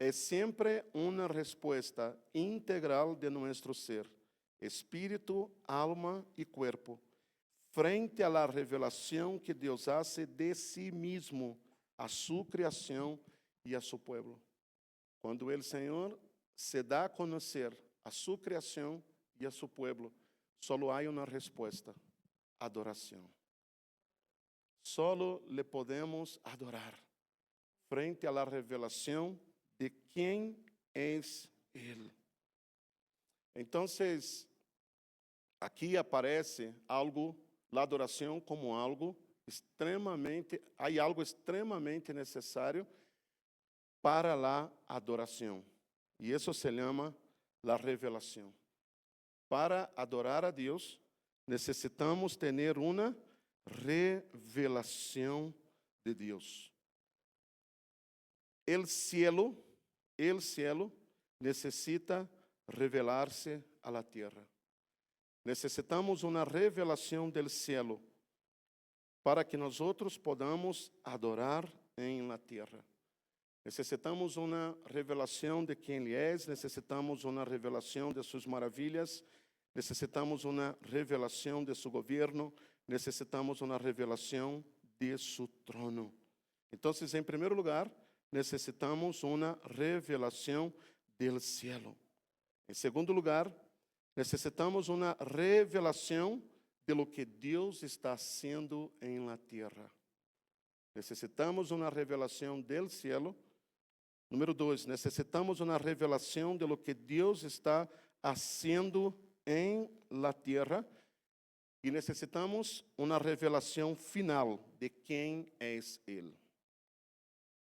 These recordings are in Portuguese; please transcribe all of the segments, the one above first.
é sempre uma resposta integral de nosso ser, espírito, alma e corpo, frente à revelação que Deus hace de si mesmo, a sua criação e a seu povo. Quando o Senhor se dá a conhecer a sua criação e a seu povo, só há uma resposta: adoração. Solo le podemos adorar frente à revelação de quem é Ele. Então, aqui aparece algo, a adoração como algo extremamente, há algo extremamente necessário para a adoração. E isso se chama a revelação. Para adorar a Deus, necessitamos ter uma revelação de Deus. El cielo necessita revelar-se a la tierra. Necessitamos uma revelação del cielo para que nós podamos adorar em la tierra. Necessitamos uma revelação de quem Ele é, necessitamos uma revelação de suas maravilhas, necessitamos uma revelação de seu governo, necessitamos uma revelação de seu trono. Então, em primeiro lugar, necessitamos uma revelação del cielo. Em segundo lugar, necessitamos uma revelação de lo que Deus está haciendo em la tierra. Necessitamos uma revelação del cielo. Número 2, necessitamos uma revelação de lo que Deus está haciendo em la tierra. E necessitamos uma revelação final de quem é Ele.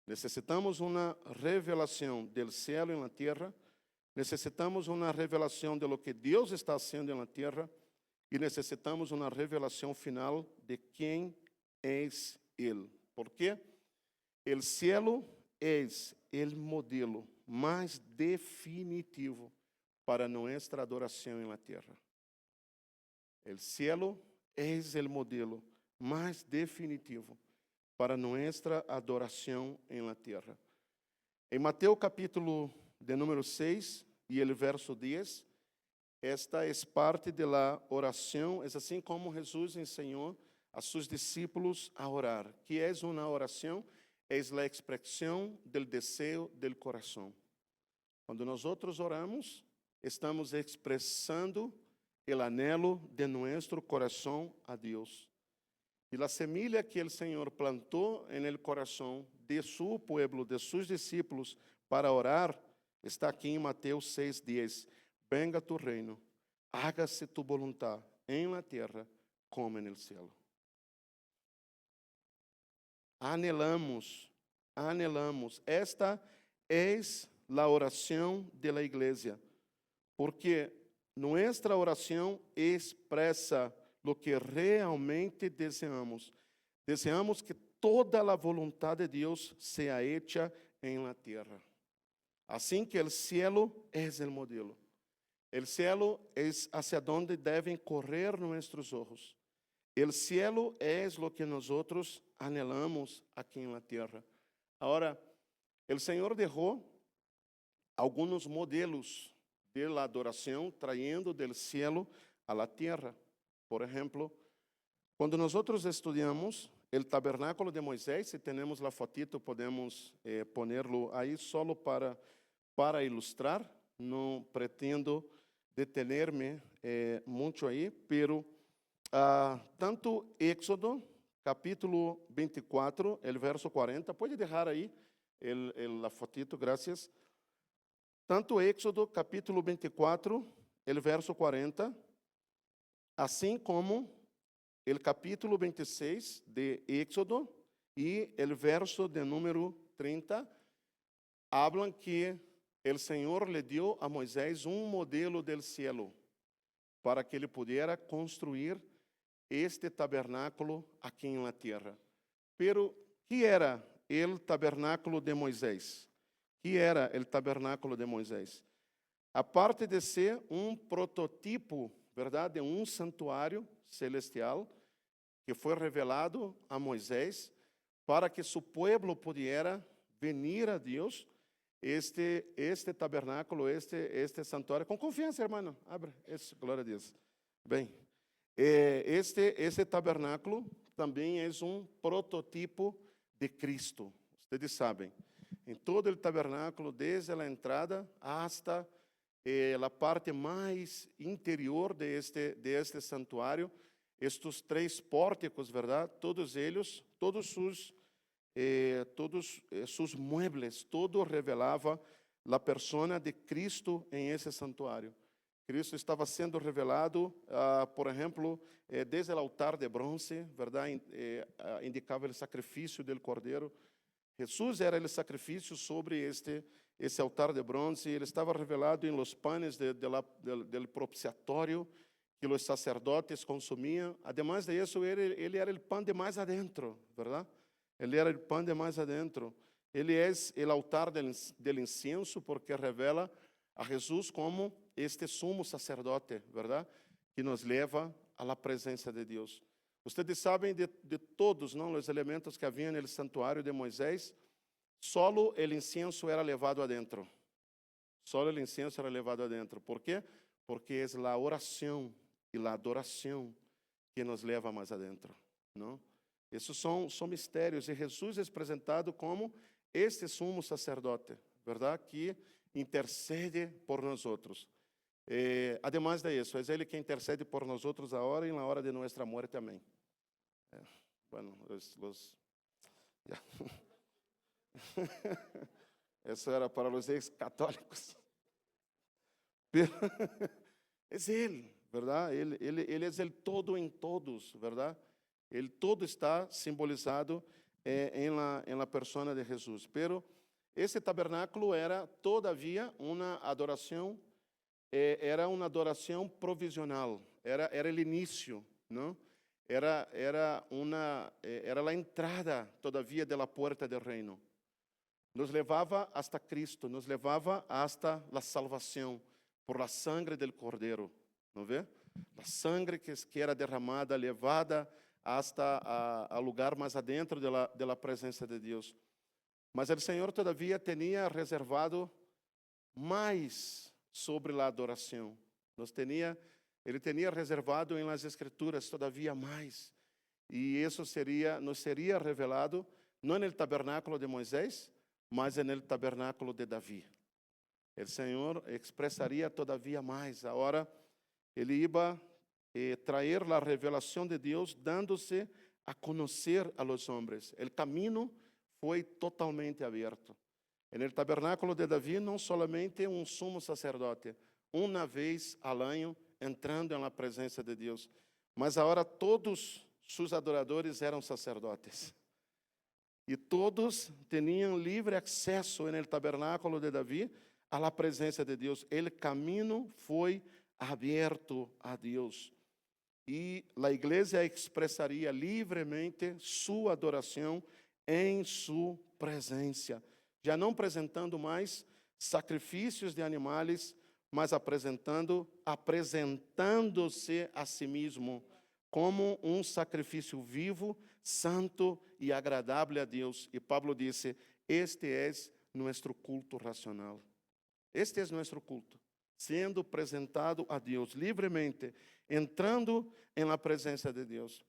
Necessitamos uma revelação del cielo em la tierra. Necessitamos uma revelação de lo que Deus está haciendo em la tierra. E necessitamos uma revelação final de quem é Ele. ¿Por quê? O cielo é o modelo mais definitivo para nossa adoração em la tierra. O cielo é o modelo mais definitivo para nossa adoração em la tierra. Em Mateus capítulo de número 6 e o verso 10, esta é parte da oração, é assim como Jesus ensinou a seus discípulos a orar. Que é uma oração? É a expressão do desejo do coração. Quando nós oramos, estamos expressando o anelo de nosso coração a Deus. E a semilha que o Senhor plantou en el coração de su pueblo, de sus discípulos, para orar, está aqui em Mateus 6:10. Venga tu reino, hágase tu voluntad en la tierra como en el cielo. Anelamos. Esta é a oração de la igreja, porque nossa oração expressa lo que realmente desejamos. Desejamos que toda a vontade de Deus seja hecha em la tierra. Assim que o cielo é o modelo. O cielo é hacia donde devem correr nossos olhos. O cielo é lo que nós anelamos aqui em la tierra. Agora, o Senhor deixou alguns modelos de la adoração, trayendo del cielo a la tierra. Por exemplo, quando nós estudamos o tabernáculo de Moisés, se temos a fotito, podemos ponerlo aí solo para ilustrar. Não pretendo detener-me muito aí, pero tanto Éxodo, capítulo 24, el verso 40, pode deixar aí a fotito, graças. Tanto Éxodo, capítulo 24, el verso 40, assim como o capítulo 26 de Éxodo e o verso de número 30, hablam que o Senhor le deu a Moisés modelo del cielo para que ele pudesse construir este tabernáculo aqui em la tierra. Pero, que era o tabernáculo de Moisés? Que era o tabernáculo de Moisés? Aparte de ser prototipo, verdade, de santuário celestial que foi revelado a Moisés para que seu povo pudesse venir a Deus, este tabernáculo, este santuário, com confiança, irmão, abre, isso, glória a Deus. Bem, este tabernáculo também é um prototipo de Cristo, vocês sabem. Em todo o tabernáculo, desde a entrada hasta a parte mais interior de este santuário, estes 3 pórticos, verdade? Todos eles, todos seus muebles, todo revelava a persona de Cristo em esse santuário. Cristo estava sendo revelado, por exemplo, desde o altar de bronze, verdade? Indicava o sacrifício do cordeiro. Jesus era o sacrifício sobre esse altar de bronze. Ele estava revelado em los panes del propiciatório que os sacerdotes consumiam. Además de isso, ele era o pão de mais adentro, verdade? Ele era o pão de mais adentro. Ele é o altar del incienso, porque revela a Jesus como este sumo sacerdote, verdade? Que nos leva à presença de Deus. Vocês sabem de todos, não, os elementos que havia no santuário de Moisés, solo o incienso era levado adentro. Solo o incienso era levado adentro. Por quê? Porque é a oração e a adoração que nos leva mais adentro, não? Esses são mistérios, e Jesus é apresentado como este sumo sacerdote, verdade? Que intercede por nós outros. Además de isso, é Ele que intercede por nós outros agora e na hora de nossa morte. Amém. Bueno, isso era para os ex-católicos. É Ele, verdade? Ele é o todo em todos, verdade? Ele todo está simbolizado em la persona de Jesus. Pero esse tabernáculo era todavia uma adoração, era uma adoração provisional, era o início, não? Era a entrada todavia da porta do reino. Nos levava hasta Cristo, nos levava hasta a salvação por la sangre del Cordeiro, não vê? A sangre que era derramada, levada hasta a lugar mais adentro da presença de Deus. Mas o Senhor todavia tinha reservado mais sobre a adoração. Ele tinha reservado em las Escrituras todavia mais. E isso nos seria revelado não no tabernáculo de Moisés, mas no tabernáculo de Davi. O Senhor expressaria todavia mais. Agora, ele ia trazer a revelação de Deus, dando-se a conhecer a los homens. O caminho foi totalmente aberto. No tabernáculo de Davi, não somente um sumo sacerdote, uma vez ao ano, entrando na presença de Deus, mas agora todos seus adoradores eram sacerdotes. E todos tinham livre acesso no tabernáculo de Davi à presença de Deus. O caminho foi aberto a Deus. E a igreja expressaria livremente sua adoração em sua presença, já não apresentando mais sacrifícios de animais, mas apresentando-se a si mesmo como um sacrifício vivo, santo e agradável a Deus. E Pablo disse: este é nosso culto racional. Este é nosso culto, sendo apresentado a Deus livremente, entrando na presença de Deus.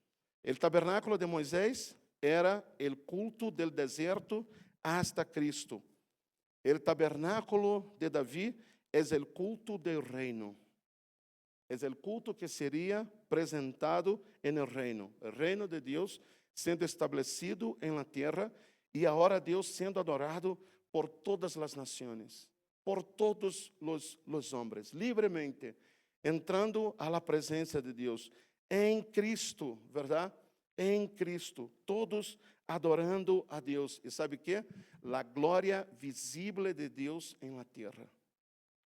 O tabernáculo de Moisés era o culto del deserto hasta Cristo. O tabernáculo de Davi é o culto del reino. É o culto que seria apresentado no reino. O reino de Deus sendo estabelecido na terra e agora Deus sendo adorado por todas as nações, por todos os homens, livremente, entrando à presença de Deus, em Cristo, verdade? Em Cristo, todos adorando a Deus. E sabe o que? A glória visível de Deus em la terra.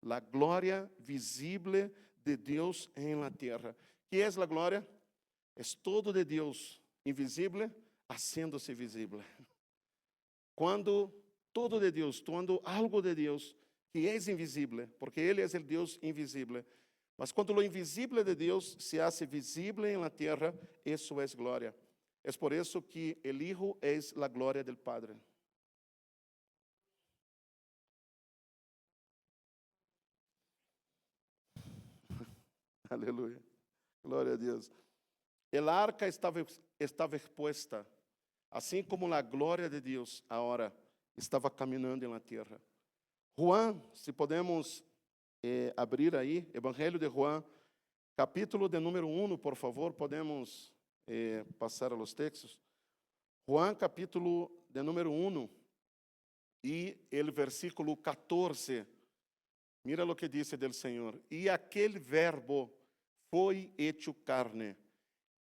A glória visível de Deus em la terra. Que é a glória? É todo de Deus invisível, haciendo-se visível. Quando todo de Deus, quando algo de Deus que é invisível, porque Ele é o Deus invisível, mas quando o invisível de Deus se hace visível em la terra, isso é glória. É por isso que o Hijo é a glória del Padre. Aleluia. Glória a Deus. El arca estava expuesta, assim como a glória de Deus agora estava caminhando na terra. Juan, se podemos abrir aí, Evangelho de Juan, capítulo de número 1, por favor, podemos passar a los textos. Juan, capítulo de número 1, e o versículo 14. Mira lo que dice del Senhor. E aquele verbo foi hecho carne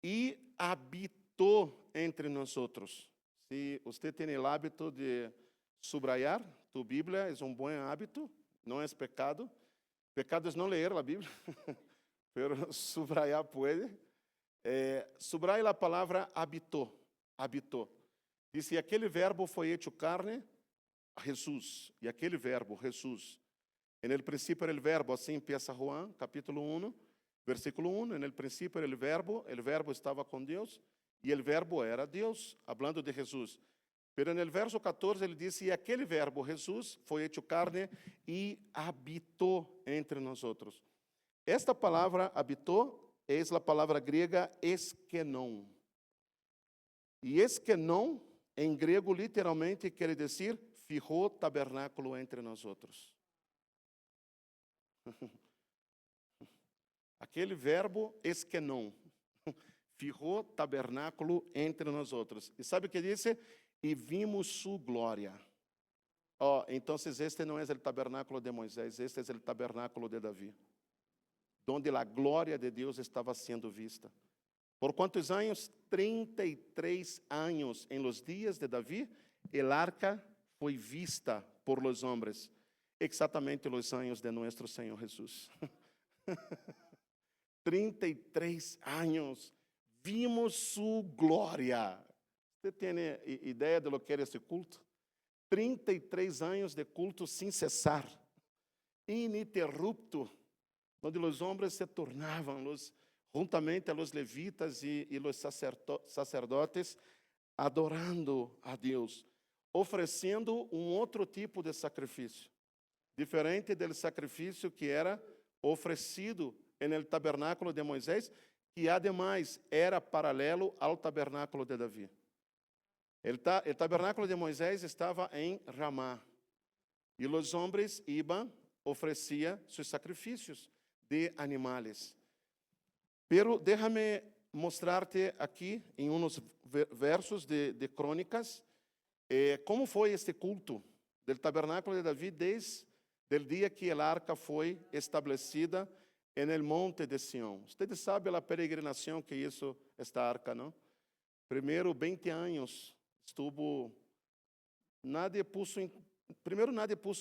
e habitou entre nós outros. Se você tem o hábito de subrayar tu Bíblia, é um bom hábito, não é pecado. Pecado é não ler a Bíblia, mas subrayar pode. Subraya a palavra habitou. Habitou. Diz, e aquele verbo foi hecho carne, Jesus. E aquele verbo, Jesus. En el principio era el verbo, assim empieza Juan, capítulo 1, versículo 1. En el principio era el verbo estava com Deus, e el verbo era Deus, hablando de Jesus. Pero en el verso 14 ele diz, e aquele verbo, Jesus, foi hecho carne e habitou entre nós outros. Esta palavra habitou é a palavra grega eskenon. E eskenon, em grego, literalmente quer dizer, fijou tabernáculo entre nós outros. Aquele verbo eskenon, fijou tabernáculo entre nós outros. E sabe o que disse? E vimos sua glória. Então este não é o tabernáculo de Moisés, este é o tabernáculo de Davi, onde a glória de Deus estava sendo vista. Por quantos anos? 33 anos. Em los dias de Davi, el arca foi vista por los hombres. Exatamente os anos de nosso Senhor Jesus. 33 anos. Vimos sua glória. Você tem ideia de lo que era esse culto? 33 anos de culto sem cessar, ininterrupto, onde os homens se tornavam, juntamente a los levitas e os sacerdotes, adorando a Deus, oferecendo outro tipo de sacrifício, diferente do sacrifício que era oferecido no tabernáculo de Moisés, que ademais era paralelo ao tabernáculo de Davi. O tabernáculo de Moisés estava em Ramá, e os homens iam oferecer seus sacrifícios de animais. Pero déjame mostrar-te aqui, em uns versos de Crônicas, como foi este culto do tabernáculo de Davi desde o dia que a arca foi estabelecida no monte de Sião. Vocês sabem a peregrinação que hizo esta arca, não? Primeiro 20 anos estuvo, nadie puso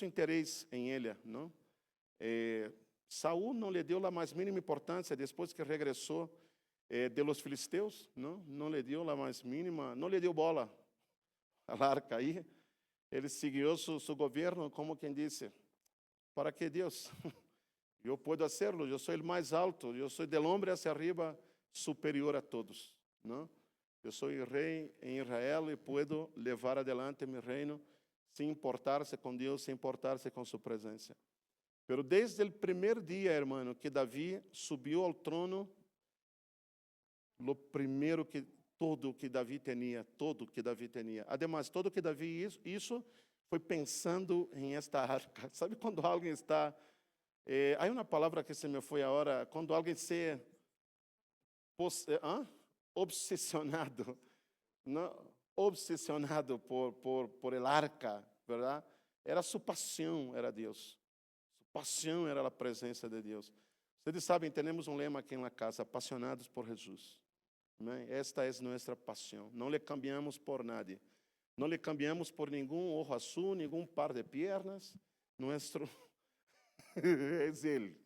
interesse em ela, não? Saul não lhe deu a mais mínima importância depois que regressou de los filisteus, não lhe deu a mais mínima, não lhe deu bola a arca aí. Ele seguiu seu governo, como quem disse, para que Deus? Eu posso hacerlo, eu sou o mais alto, eu sou del hombre hacia arriba superior a todos, não? Eu sou o rei em Israel e posso levar adelante meu reino sem importar-se com Deus, sem importar-se com sua presença. Pero desde o primeiro dia, hermano, que Davi subiu ao trono, lo primeiro que todo que Davi tinha, además, todo que Davi isso foi pensando em esta arca. Sabe quando alguém está, há uma palavra que se me foi agora, quando alguém se obsessionado, não, obsessionado por el arca, verdade? Era sua paixão, era Deus. Sua paixão era a presença de Deus. Vocês sabem, temos um lema aqui na casa, apaixonados por Jesus. Amém? Esta é nossa paixão. Não lhe cambiamos por nadie. Não lhe cambiamos por nenhum ojo azul, nenhum par de pernas. Nuestro é Ele.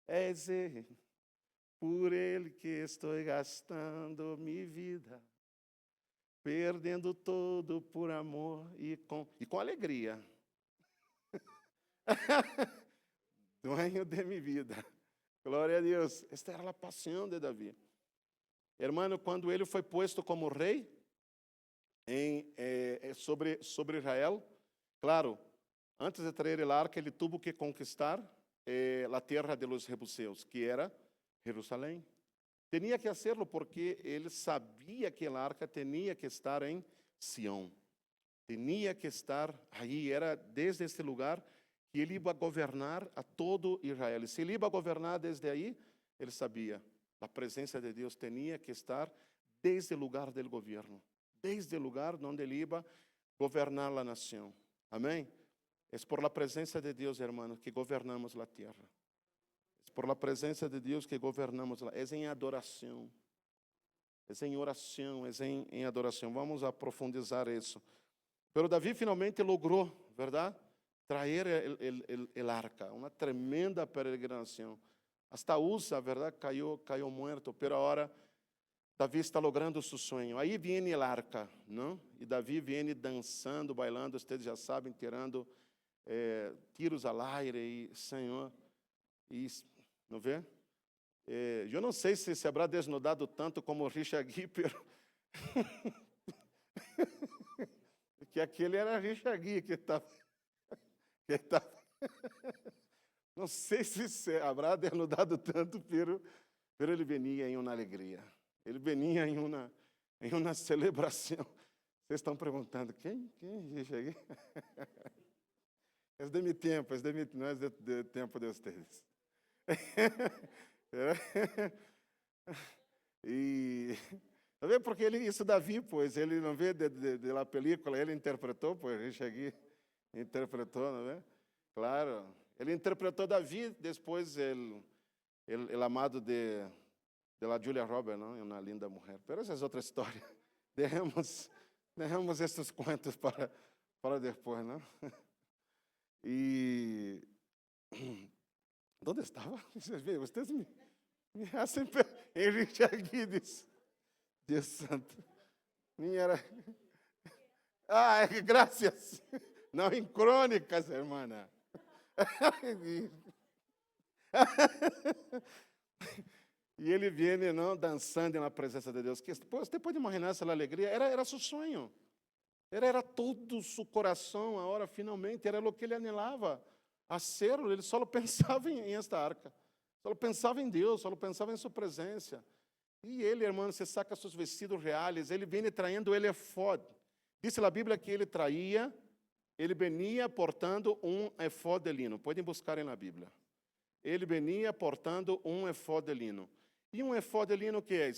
É Ele. Por Ele que estou gastando minha vida, perdendo todo por amor e com alegria. Dueño de minha vida. Glória a Deus. Esta era a paixão de Davi. Hermano, quando ele foi posto como rei sobre Israel, claro, antes de trazer a arca, ele teve que conquistar a terra de los jebuseus, que era Jerusalém. Tinha que hacerlo porque ele sabia que a arca tinha que estar em Sião. Tinha que estar aí, era desde este lugar que ele ia governar a todo Israel. E se ele ia governar desde aí, ele sabia, a presença de Deus tinha que estar desde o lugar do governo, desde o lugar onde ele ia governar a nação. Amém? É por la presença de Deus, hermanos, que governamos a terra. É por la presença de Deus que governamos lá. É em adoração. É em oração, é em adoração. Vamos aprofundizar isso. Pero Davi finalmente logrou, verdade? Traer el arca, uma tremenda peregrinação. Hasta Usa, verdade? Caiu muerto, pero agora Davi está logrando seu sonho. Aí vem el arca, não? E Davi vem dançando, bailando, vocês já sabem, tirando tiros al aire, e Senhor, e não vê? Eu não sei se habrá desnudado tanto como Richard Gere, pero que aquele era Richard Gere que estava. Não sei se habrá desnudado tanto, pero ele venia em uma alegria. Ele venia em uma celebração. Vocês estão perguntando, quem Richard Gere? É de meu tempo, não é do tempo de vocês. E não vê porque isso Davi, pois ele não vê de la película, ele interpretou, pois Richard Gere interpretou, não é? Claro, ele interpretou Davi, depois ele amado de la Julia Roberts, não? É uma linda mulher. Mas essa é outra história. Deixamos esses contos para depois, não? E onde estava? Vocês me hacen em Richard Gere, Deus santo. Minha era. Graças. Não em crônicas, irmã. E ele vem, não, dançando na presença de Deus. Você pode imaginar essa alegria? Era seu sonho. Era todo o seu coração, a hora finalmente, era o que ele anelava a ser. Ele só pensava em esta arca. Só pensava em Deus, só pensava em sua presença. E ele, irmão, se saca seus vestidos reais, ele vem traindo ele efod. Diz a Bíblia que ele venia portando efod de lino. Podem buscar na Bíblia. Ele venia portando efod de lino. E efod de lino que é?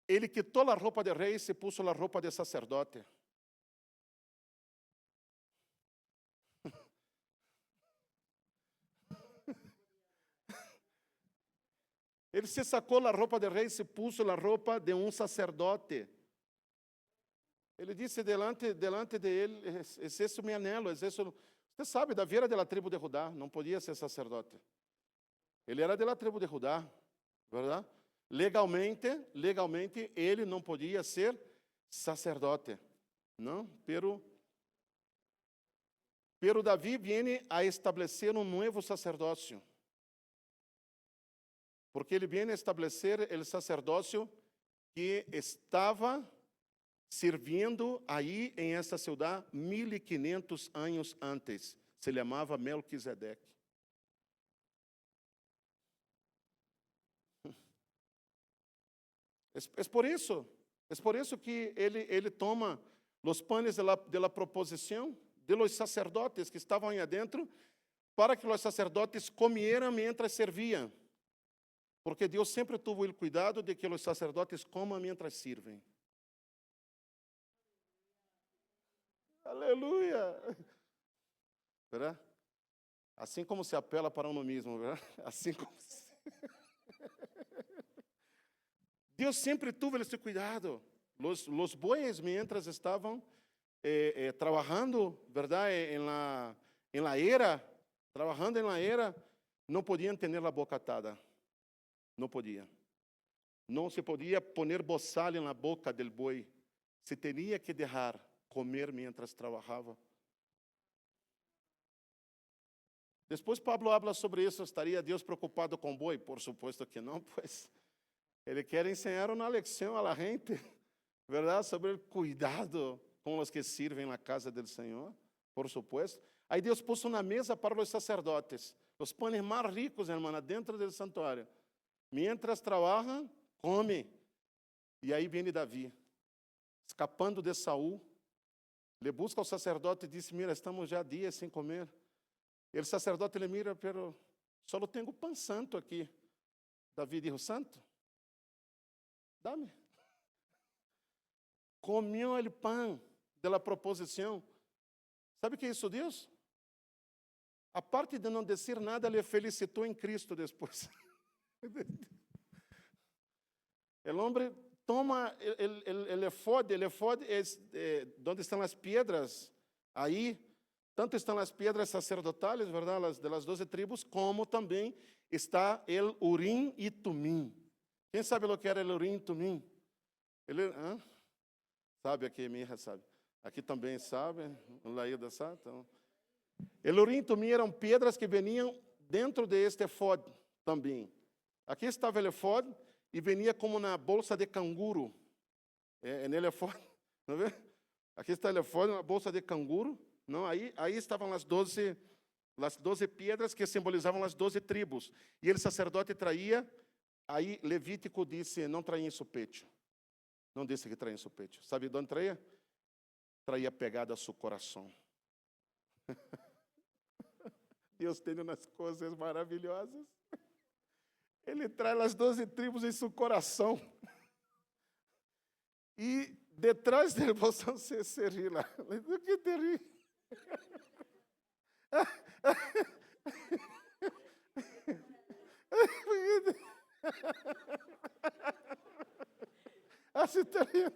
Ele quitou a roupa de rei e se puso a roupa de sacerdote. Ele se sacou a roupa de rei e se puso a roupa de sacerdote. Ele disse delante de ele, esse é o meu anelo, você sabe, Davi era da tribo de Judá, não podia ser sacerdote. Ele era da tribo de Judá, verdade? Legalmente, ele não podia ser sacerdote, não? Pero Davi vem a estabelecer novo sacerdócio. Porque ele vem a estabelecer o sacerdócio que estava servindo aí em essa cidade 1500 anos antes. Se chamava Melquisedeque. É por isso que ele toma os panes de la proposição de los sacerdotes que estavam aí adentro, para que os sacerdotes comieran mientras serviam. Porque Deus sempre teve o cuidado de que os sacerdotes comam mientras sirvem. Aleluia! Verá? Assim como se apela para o nomismo, verá? Assim como se... Deus sempre teve esse cuidado. Os bois, mientras estavam trabalhando, verdade, em la era, trabalhando em la era, não podiam ter a boca atada. Não podia. Não se podia poner bozal na boca del boi. Se tinha que deixar comer mientras trabalhava. Depois Pablo habla sobre isso. Estaria Deus preocupado com o boi? Por supuesto que não, pois ele quer ensinar uma lição a la gente, verdade, sobre o cuidado com os que servem na casa do Senhor, por supuesto. Aí Deus pôs uma mesa para os sacerdotes, os panes mais ricos, irmã, dentro do santuário. Mientras trabaja, come. E aí vem Davi, escapando de Saul, le busca ao sacerdote e diz, mira, estamos já dias sem comer. E o sacerdote le mira, pero só tenho pão santo aqui. Davi dijo, santo, dame. Comió o pão de la proposição. Sabe o que é isso, Deus? A parte de não dizer nada, ele felicitou em Cristo depois. O homem toma el efod é onde estão as pedras, aí, tanto estão as pedras sacerdotales, verdade, das 12 tribos, como também está el Urim e Tumim. Quem sabe o que era el Urim e Tumim? Sabe aqui, minha sabe. Aqui também sabe, o Laída sabe. Então. El Urim e Tumim eram pedras que veniam dentro de este efod também. Aqui estava o efod e venia como na bolsa de canguru. Nele efod, não vê? Aqui está o efod, uma bolsa de canguru. Não, aí estavam as 12 pedras que simbolizavam as 12 tribos. E o sacerdote traía, aí Levítico disse, não traía em seu peito. Não disse que traía em seu peito. Sabe de onde traía? Traía pegada a seu coração. Deus tem umas coisas maravilhosas. Ele traz as 12 tribos em seu coração. E detrás dele você se ri lá. Do que te ri? Assim está rindo.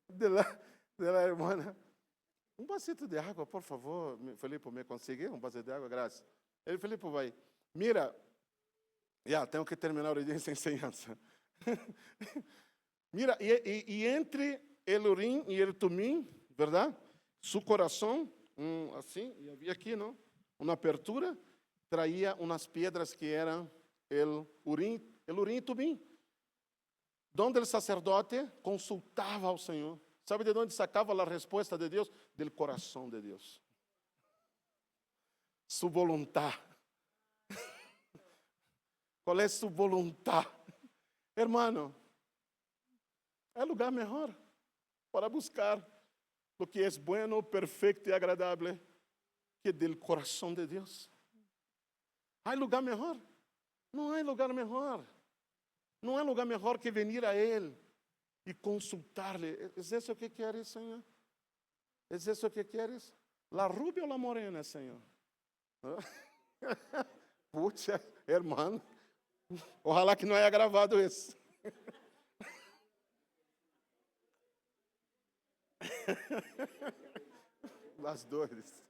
De la hermana. Um vasito de água, por favor. Felipe, me conseguiu um vasito de água? Graças. Ele, Felipe, vai. Mira, tenho que terminar o dia sem enseñança. Mira, e entre el Urim e el Tumim, verdade? Su coração, assim, e havia aqui, não? Uma abertura, traía umas pedras que eram el Urim e Tumim. Donde o sacerdote consultava ao Senhor. Sabe de onde sacava a resposta de Deus? Del coração de Deus. Su voluntad. Qual é sua voluntad? Hermano, é lugar melhor para buscar o que é bueno, perfeito e agradável que del coração de Deus. Há lugar melhor? Não há lugar melhor. Não há lugar melhor que venir a Ele e consultar-lhe. É isso que queres, Senhor? É isso que queres? La rubia ou la morena, Senhor? Puxa, hermano. Ojalá que não haya gravado isso. Las dores.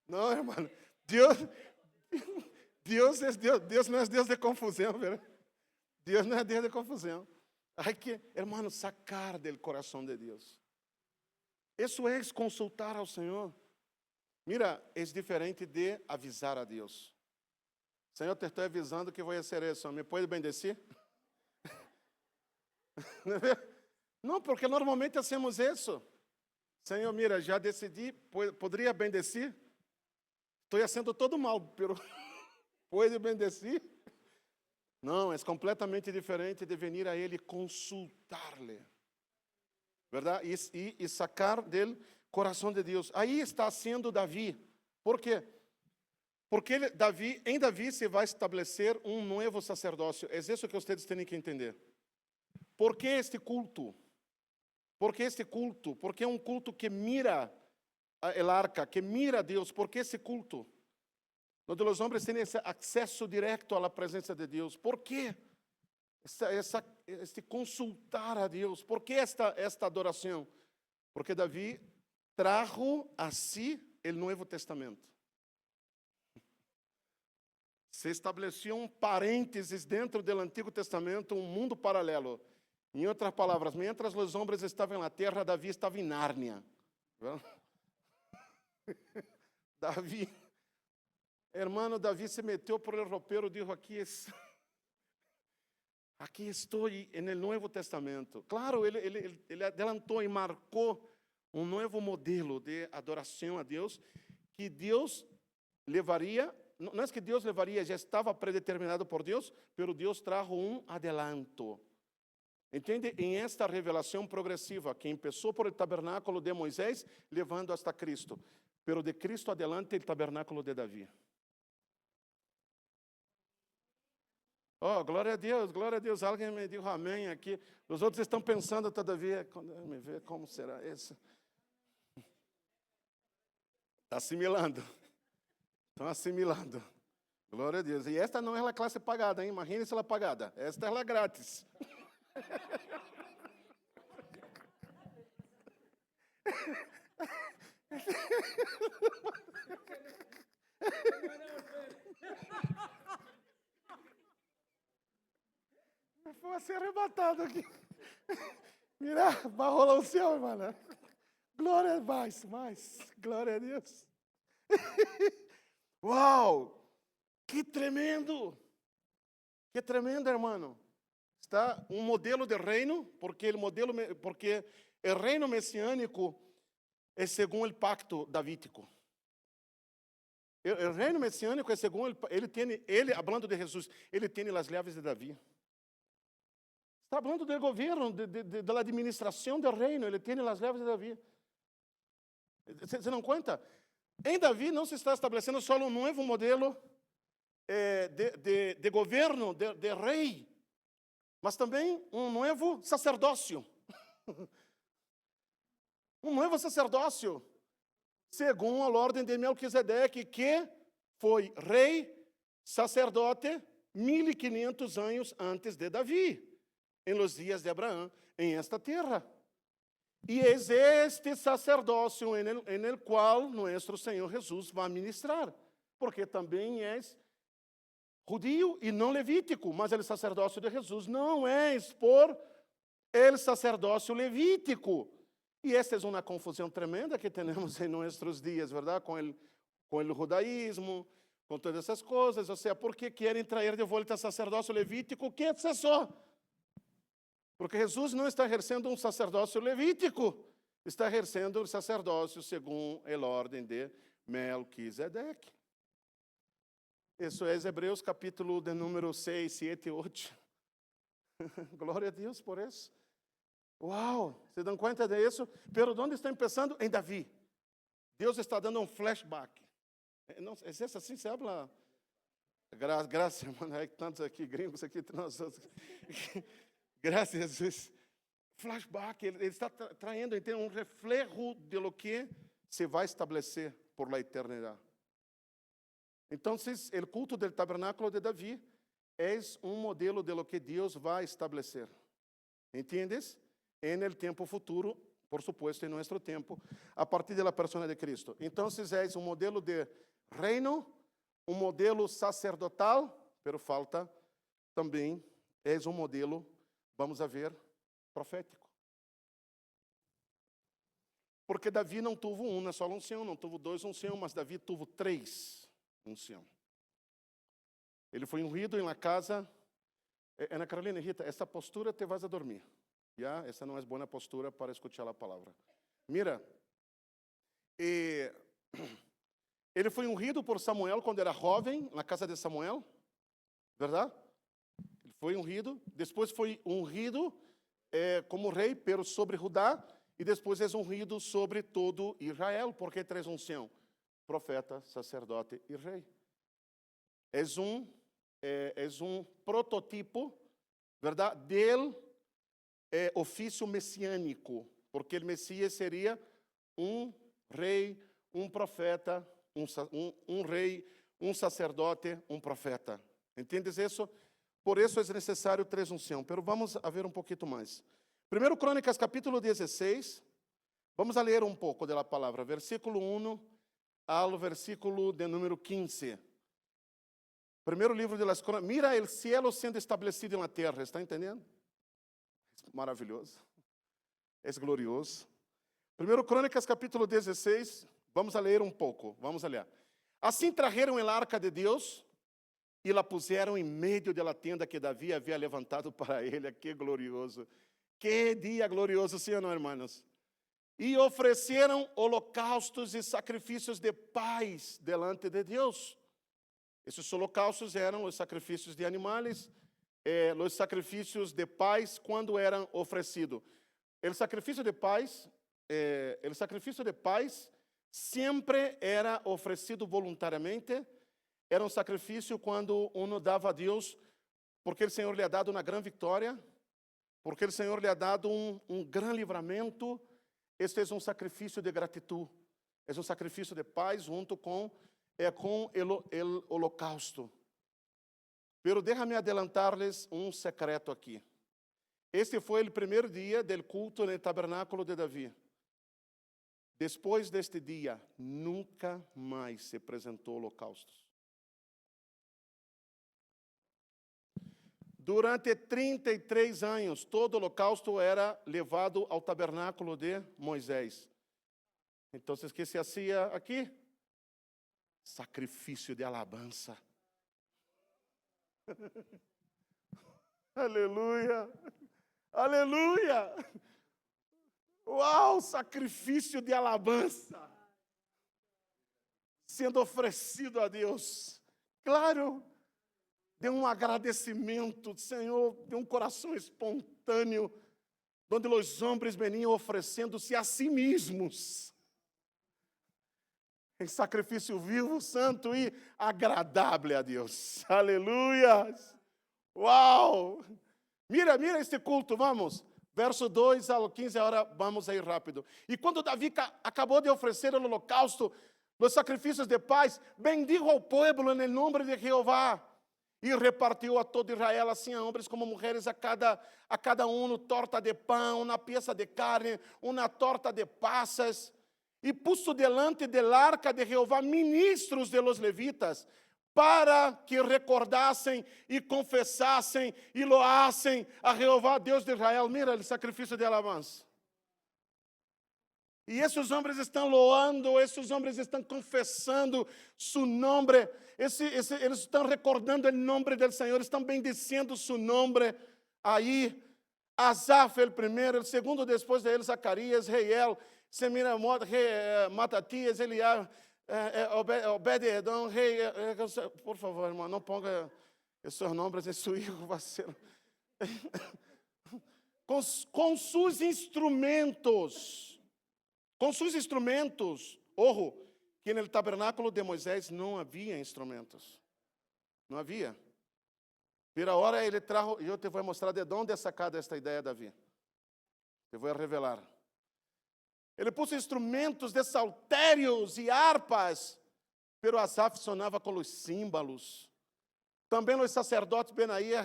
Não, irmão. Deus é Deus. Deus não é Deus de confusão, verdade? Deus não é Deus de confusão. Hay que, hermano, sacar del coração de Deus. Isso é consultar ao Senhor. Mira, é diferente de avisar a Deus. Senhor, te estou avisando que vou ser isso. ¿Me pode bendecir? Não, porque normalmente hacemos isso. Senhor, mira, já decidi, poderia bendecir? Estou fazendo todo mal, pero pode bendecir? Não, é completamente diferente de venir a Ele e consultar-lhe. Verdade? E sacar dele coração de Deus. Aí está sendo Davi. Por quê? Porque em Davi se vai estabelecer um novo sacerdócio. É isso que vocês têm que entender. Por que este culto? Por que este culto? Porque é um culto que mira el arca, que mira a Deus. Por que esse culto? Onde os homens têm esse acesso direto à presença de Deus. Por quê? Este consultar a Deus. Por que esta adoração? Porque Davi trajo a si o Novo Testamento. Se estabeleceu um parênteses dentro do Antigo Testamento, um mundo paralelo. Em outras palavras, mientras os homens estavam na terra, Davi estava em Nárnia. Davi, hermano, Davi se meteu por el ropero e disse: aqui estou no Novo Testamento. Claro, ele adelantou e marcou um novo modelo de adoração a Deus, que Deus levaria, não é que Deus levaria, já estava predeterminado por Deus, pero Deus trajo um adelanto. Entende? Em esta revelação progressiva, que começou por el tabernáculo de Moisés, levando hasta Cristo. Pero de Cristo adelante, el tabernáculo de Davi. Oh, glória a Deus, glória a Deus. Alguém me deu amém aqui. Os outros estão pensando todavia, quando me vê, como será isso? Está assimilando. Estão assimilando. Glória a Deus. E esta não é a classe pagada, hein? Imagine se ela pagada. Esta é a grátis. Foi ser arrebatado aqui. Mira, vai rolar o céu, irmã. Glória a mais. Glória a Deus. Uau! Que tremendo! Que tremendo, irmão. Está um modelo de reino, porque o reino messiânico é segundo o pacto davídico. O reino messiânico é segundo ele falando de Jesus, ele tem as leves de Davi. Está falando do governo, da administração do reino, ele tem as leves de Davi. Você não conta? Em Davi não se está estabelecendo só um novo modelo de governo, de rei, mas também um novo sacerdócio. Um novo sacerdócio, segundo a ordem de Melquisedeque, que foi rei, sacerdote, 1500 anos antes de Davi, em los dias de Abraão, em esta terra. E é este sacerdócio en el qual nosso Senhor Jesus vai ministrar, porque também é judío e não levítico, mas o sacerdócio de Jesus não é por el sacerdócio levítico. E esta é uma confusão tremenda que temos em nossos dias, verdade? Com o judaísmo, com todas essas coisas. Ou seja, por que querem trazer de volta o sacerdócio levítico? Que é só? Porque Jesus não está exercendo um sacerdócio levítico, está exercendo o sacerdócio segundo a ordem de Melquisedeque. Isso é Hebreus capítulo de número 6, 7, 8. Glória a Deus por isso. Uau, se dão conta disso? Pero onde está começando? Em Davi. Deus está dando um flashback. Não, é assim se habla? Graças, mano, é tantos aqui, gringos aqui, nós outros. Graças a Jesus. Flashback, ele está traindo então um reflejo de lo que se vai estabelecer por la eternidade. Então, o culto do tabernáculo de Davi é um modelo de lo que Deus vai estabelecer. ¿Entiendes? En el tempo futuro, por supuesto, em nosso tempo, a partir da persona de Cristo. Então, é um modelo de reino, um modelo sacerdotal, pero falta também, é um modelo, vamos a ver, profético. Porque Davi não teve uma só unção, não teve dois unção, mas Davi teve 3 unção. Ele foi ungido em uma casa. Ana Carolina, Rita, essa postura te vas a dormir. Já, essa não é boa postura para escutar a palavra. Mira, ele foi ungido por Samuel quando era jovem, na casa de Samuel, verdade? Ele foi ungido, depois foi ungido como rei, pero sobre Judá, e depois é ungido sobre todo Israel, porque 3 unção: profeta, sacerdote e rei. É um prototipo, verdade, del ofício messiânico, porque o Messias seria um rei, um profeta, um rei, um sacerdote, um profeta. Entendes isso? Por isso é necessário 3 unção. Pero vamos a ver um pouquinho mais. 1 Crônicas, capítulo 16. Vamos a ler um pouco da palavra, versículo 1 ao versículo de número 15. Primeiro livro de las Crônicas. Mira o cielo sendo estabelecido na terra, está entendendo? Maravilhoso. É glorioso. 1 Crônicas, capítulo 16. Vamos a ler um pouco. Vamos a ler. Assim trajeron el arca de Deus e la puseram em meio da tenda que Davi havia levantado para ele. Que glorioso. Que dia glorioso, sim ou não, irmãos? e ofereceram holocaustos e sacrifícios de paz delante de Deus. Esses holocaustos eram os sacrifícios de animais, os sacrifícios de paz quando eram oferecidos. O sacrifício de paz sempre era oferecido voluntariamente. Era um sacrifício quando uno dava a Deus, porque o Senhor lhe ha dado uma grande vitória, porque o Senhor lhe ha dado um grande livramento. Este é um sacrifício de gratidão, é um sacrifício de paz junto com o holocausto. Pero déjame adelantar-lhes um secreto aqui. Este foi o primeiro dia do culto no tabernáculo de Davi. Depois deste dia, nunca mais se apresentou holocaustos. Durante 33 anos, todo holocausto era levado ao tabernáculo de Moisés. Então, o que se fazia aqui? Sacrifício de alabança. Aleluia! Aleluia! Uau, sacrifício de alabança sendo oferecido a Deus. Claro, de um agradecimento, Senhor, de um coração espontâneo, onde os homens veniam oferecendo-se a si mesmos em sacrifício vivo, santo e agradável a Deus. Aleluia! Uau! Mira este culto, vamos. Verso 2 ao 15, agora vamos aí rápido. E quando Davi acabou de oferecer o holocausto, os sacrifícios de paz, bendijo ao povo no nome de Jeová. E repartiu a todo Israel, assim a homens como mulheres, a cada um torta de pão, uma peça de carne, uma torta de passas. E puso delante del arca de Jeová ministros de los levitas, para que recordassem e confessassem e loassem a Jeová, Deus de Israel. Mira o sacrifício de alabança. E esses homens estão loando, esses homens estão confessando seu nome, eles estão recordando o nome do Senhor, estão bendicendo seu nome. Aí, Asaf é o primeiro, o segundo depois dele, Zacarias, Reiel, Semiramot, Matatias, Eliab, Obed-Edom, rei, por favor, irmão, não ponga esses nomes em seu hijo, vai ser. Com seus instrumentos, ojo, que no tabernáculo de Moisés não havia instrumentos, não havia. Pero agora ele trajo, eu te vou mostrar de onde é sacada esta ideia, Davi. Te vou revelar. Ele pôs instrumentos de saltérios e harpas, pero Asaf sonava com os símbolos. Também os sacerdotes Benaía,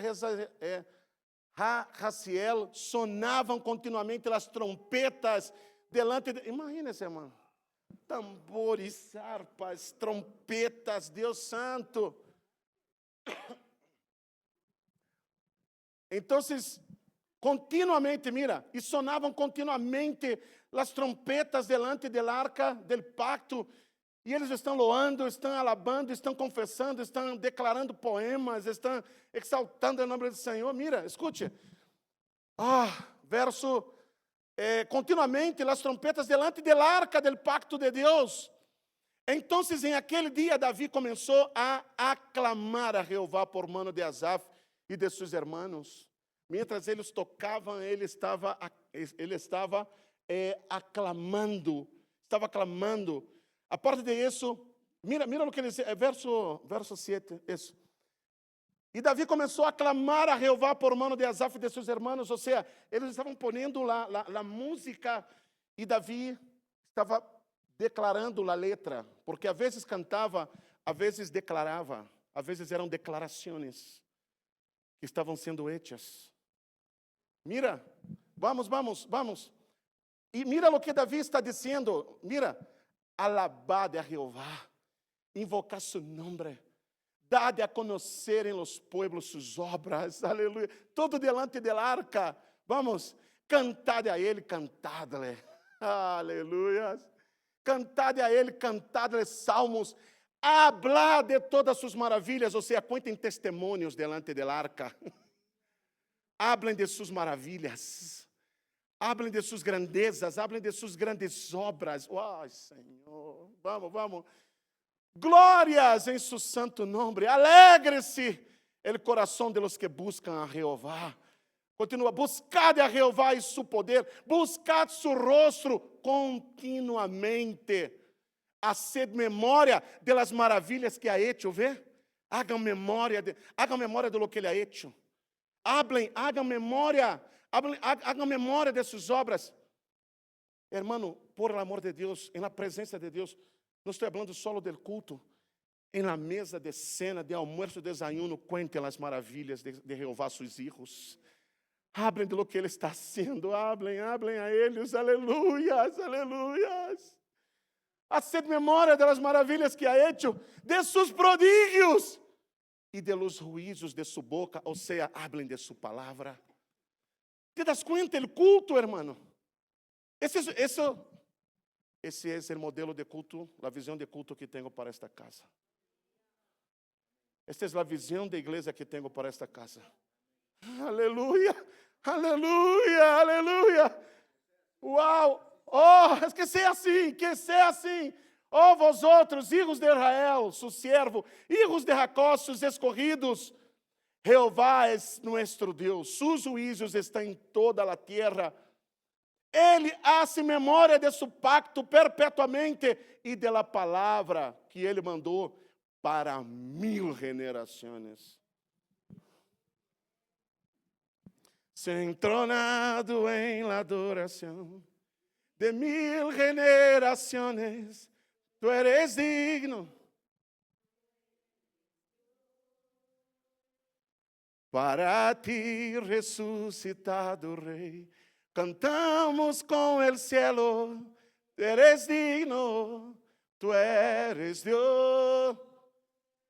Raciel sonavam continuamente as trompetas delante de... Imagina-se, irmão. Tambores, harpas, trompetas, Deus santo. Então, continuamente, mira, e sonavam continuamente as trompetas delante da arca del pacto, e eles estão loando, estão alabando, estão confessando, estão declarando poemas, estão exaltando o nome do Senhor. Mira, escute. Verso, continuamente as trompetas delante da arca del pacto de Deus. Então, em aquele dia, Davi começou a aclamar a Jeová por mano de Asaf e de seus irmãos. Mientras eles tocavam, ele estava aclamando. Estava aclamando. A parte de isso, mira o que ele diz, verso 7, isso. E Davi começou a clamar a Jeová por mano de Asaf e de seus irmãos, ou seja, eles estavam ponendo a música, e Davi estava declarando a letra, porque às vezes cantava, às vezes declarava, às vezes eram declarações que estavam sendo hechas. Mira, vamos. E mira o que Davi está dizendo, mira, alabad a Jeová, invocar su nome, dade a conhecerem los pueblos sus obras, aleluia, todo delante da arca, vamos, cantade a ele, cantadle, aleluia, cantade a ele, cantadle salmos, hablar de todas suas maravilhas, ou seja, contem testemunhos delante da arca, hablem de suas maravilhas, Hablem de suas grandezas, hablem de suas grandes obras. Ai, Senhor, vamos. Glórias em su santo nome. Alegre-se el coração de los que buscam a Jeová. Continua, buscad a Jeová e su poder, buscad su rostro continuamente. Haced memória de las maravilhas que ha hecho, vê? Hagam memória de lo que ele ha hecho. Hagam memória de suas obras. Hermano, por el amor de Deus, em la presença de Deus, não estou falando solo del culto, em la mesa de cena, de almuerzo, de desayuno, cuenten las maravilhas de Jeová sus hijos. Hablem de lo que ele está haciendo, hablem a eles, aleluias. Haced memória de las maravilhas que ha hecho, de sus prodigios e de los juízos de su boca, ou seja, hablem de su palavra. ¿Te das cuenta el culto, hermano? Esse é o modelo de culto, a visão de culto que tenho para esta casa. Esta é a visão da igreja que tenho para esta casa. Aleluia. Uau! Oh, que seja assim. Oh, vosotros, hijos de Israel, su siervo, hijos de Jacó, sus escorridos. Jeová é nosso Deus, sus juízos estão em toda a terra. Ele hace memória de su pacto perpetuamente e de la palavra que ele mandou para 1000 generações. Entronado em la adoração de 1000 generações, tu eres digno. Para ti ressuscitado Rei, cantamos com el cielo, tu eres digno, tu eres Deus.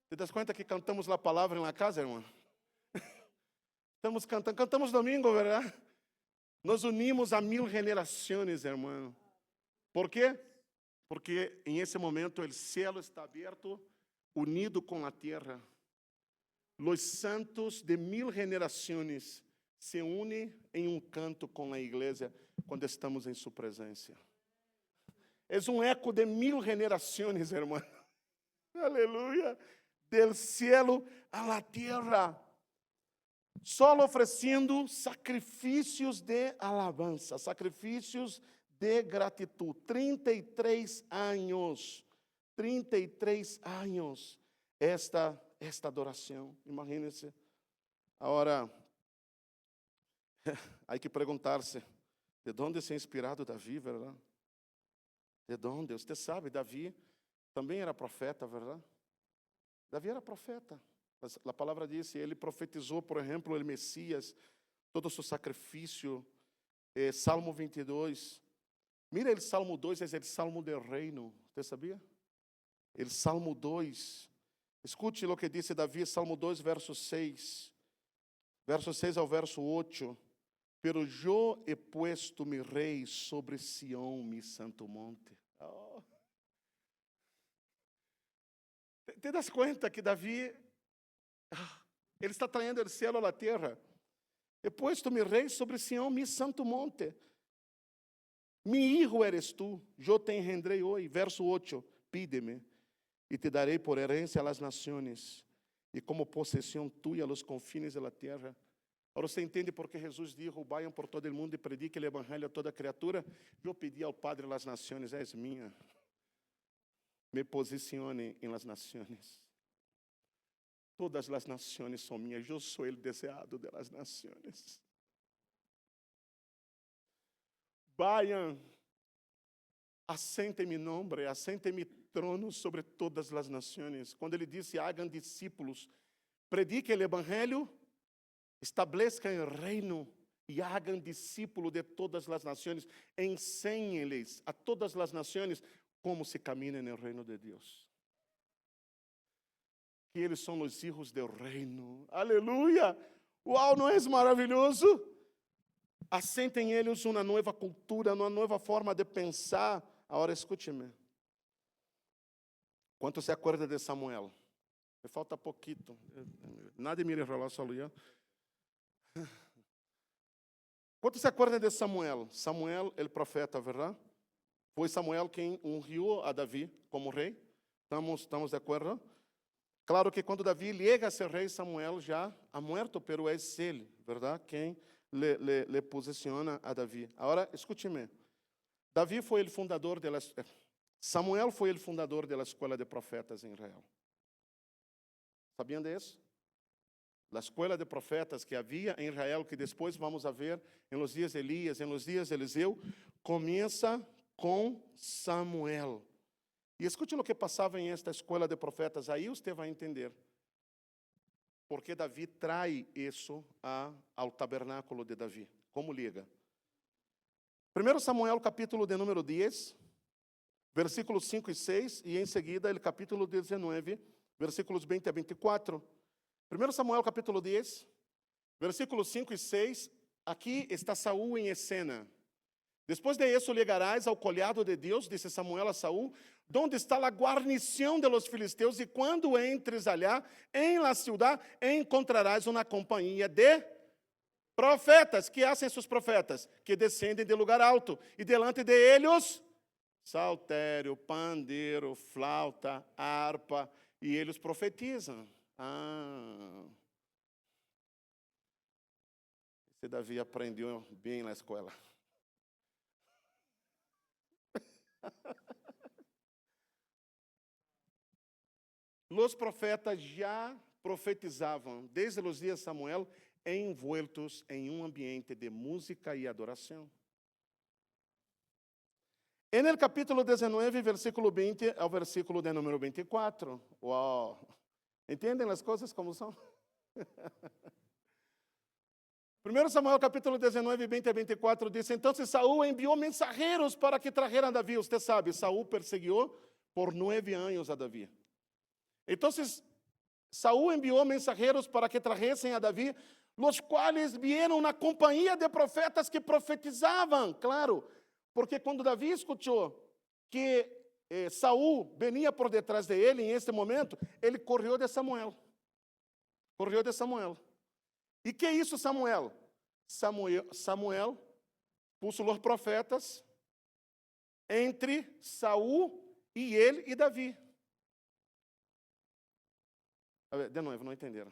Te das conta que cantamos a palavra na casa, irmão? Estamos cantamos domingo, verdade? Nos unimos a 1000 generações, irmão. ¿Por quê? Porque em esse momento o cielo está aberto, unido com a terra. Los santos de 1000 generações se unem em canto com a igreja quando estamos em sua presença. É eco de 1000 generações, irmão. Aleluia. Del cielo a la tierra. Só oferecendo sacrifícios de alabança, sacrifícios de gratitud. 33 anos. Esta adoração. Imagínense. Agora, há que perguntar-se, de onde se ha inspirado Davi, verdade? De onde? Você sabe, Davi também era profeta, verdade? Davi era profeta. A palavra diz, ele profetizou, por exemplo, o Messias, todo o seu sacrifício. Salmo 22. Mira, o Salmo 2 é o Salmo do reino. Você sabia? O Salmo 2. Escute o que disse Davi, Salmo 2, verso 6. Verso 6 ao verso 8. Pero yo he puesto mi rei sobre Sião, mi santo monte. Oh. Te das conta que Davi, ele está traindo o cielo à terra. He puesto mi rei sobre Sião, mi santo monte. Mi hijo eres tú, yo te engendrei hoy. Verso 8, pídeme e te darei por herencia a las naciones e como posesión tuya los confines de la tierra. Agora você entende porque Jesus disse, vayan por todo el mundo e predique el evangelho a toda criatura. Eu pedi ao Padre las naciones, és minha. Me posicione em las naciones. Todas as nações são minhas. Eu sou o desejado de las nações. Vayan, assentem mi nombre, assentem mi trono sobre todas as nações. Quando ele disse, hagam discípulos, prediquem o evangelho, estabeleçam o reino e hagam discípulos de todas as nações. Enseñem-lhes a todas as nações como se camina no reino de Deus. Que eles são os filhos do reino. Aleluia! Uau, não é maravilhoso? Assentem eles uma nova cultura, uma nova forma de pensar. Agora escute-me. Quanto se acorda de Samuel? Me falta pouquito. Nada me enrolar, só Luian. ¿Cuántos se acuerdan de Samuel? Samuel, el profeta, ¿verdad? Foi Samuel quem ungiu a Davi como rei. Estamos de acordo? Claro que quando Davi chega a ser rei, Samuel já ha muerto, pero é ele, ¿verdad? Quem le posiciona a Davi. Agora, escute-me. Davi foi o fundador Samuel foi o fundador da escola de profetas em Israel. Sabiam disso? A escola de profetas que havia em Israel, que depois vamos a ver em los dias de Elias, em los dias de Eliseu, começa com Samuel. E escute o que passava em esta escola de profetas, aí você vai entender. Porque Davi trai isso ao tabernáculo de Davi. Como liga? 1 Samuel, capítulo de número 10, versículos 5 e 6, e em seguida, o capítulo 19, versículos 20 a 24. 1 Samuel, capítulo 10, versículos 5 e 6, aqui está Saul em escena. Depois de isso, chegarás ao collado de Deus, disse Samuel a Saul, donde está a guarnição de los filisteus, e quando entres allá, em la ciudad, encontrarás uma companhia de profetas. Que hacen seus profetas? Que descendem de lugar alto, e delante de eles, saltério, pandeiro, flauta, harpa, e eles profetizam. Esse Davi aprendeu bem na escola. Os profetas já profetizavam desde os dias de Samuel, envoltos em um ambiente de música e adoração. En el capítulo 19, versículo 20 ao versículo de número 24. Uau! Entendem as coisas como são? 1 Samuel capítulo 19, 20 a 24 diz, então Saul enviou mensageiros para que trajeran a Davi. Você sabe, Saul perseguiu por 9 anos a Davi. Então Saul enviou mensageiros para que trajessem a Davi, os quais vieram na companhia de profetas que profetizavam. Claro, porque quando Davi escutou que Saul venia por detrás de ele, em este momento, ele correu de Samuel. Correu de Samuel. E que é isso, Samuel? Samuel puso os profetas entre Saul e ele e Davi. De novo, não entenderam.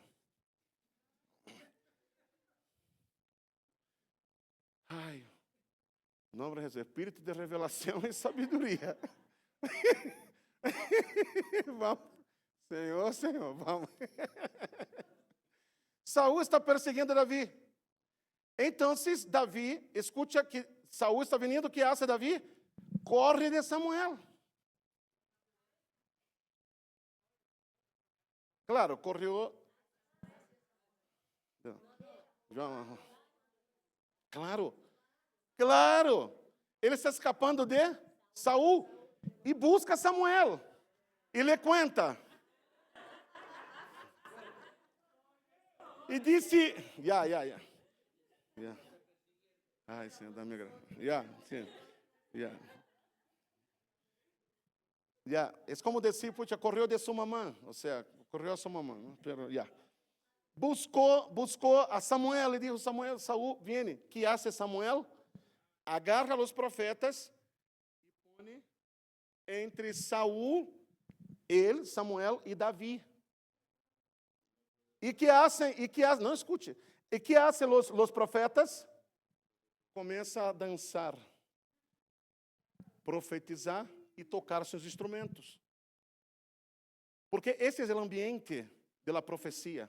Ai, nome de Espírito de revelação e sabedoria. Vamos, Senhor, vamos. Saul está perseguindo Davi. Então, Davi, escute que Saul está vindo, o que hace Davi? Corre de Samuel. Claro, correu. Claro. Ele está escapando de Saul e busca Samuel. E lhe conta. E disse, Ai, Senhor, dá-me graça. É como dizer, puxa, correu de sua mamã, ou seja, correu a sua mamã. Buscou a Samuel e disse, Saul, viene. Que hace Samuel? Agarra os profetas e põe entre Saul, Samuel e Davi. Não escute. E que hacen os profetas? Começa a dançar, profetizar e tocar seus instrumentos. Porque esse é o ambiente da profecia.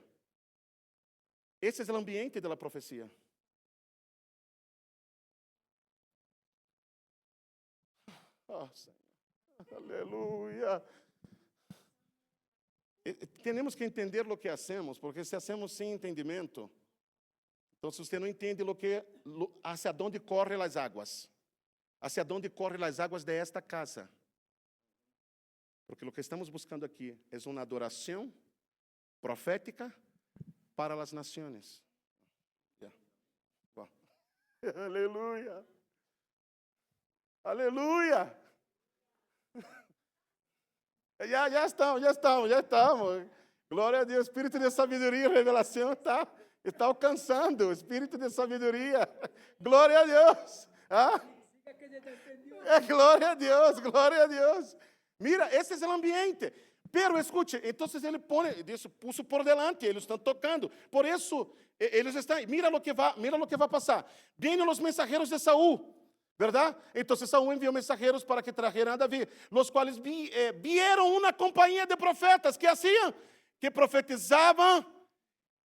Esse é o ambiente da profecia. Oh, Senhor. Aleluia. Temos que entender o que hacemos, porque se hacemos sem entendimento, então se você não entende hacia onde correm as águas, hacia onde correm as águas de esta casa. Porque o que estamos buscando aqui é uma adoração profética para as nações. Aleluia. Aleluia. Já estamos. Glória a Deus, Espírito de sabedoria e revelação está Está alcançando o espírito de sabedoria. Glória a Deus. ¿Ah? Glória a Deus, glória a Deus. Mira, esse é o ambiente. Pero escute, então ele põe, puso por delante, eles estão tocando. Por isso, eles estão, mira lo que vai passar. Vienen os mensageiros de Saúl, ¿verdad? Então Saúl enviou mensageiros para que trajeran a David, los cuales vieron uma companhia de profetas que hacían, que profetizavam,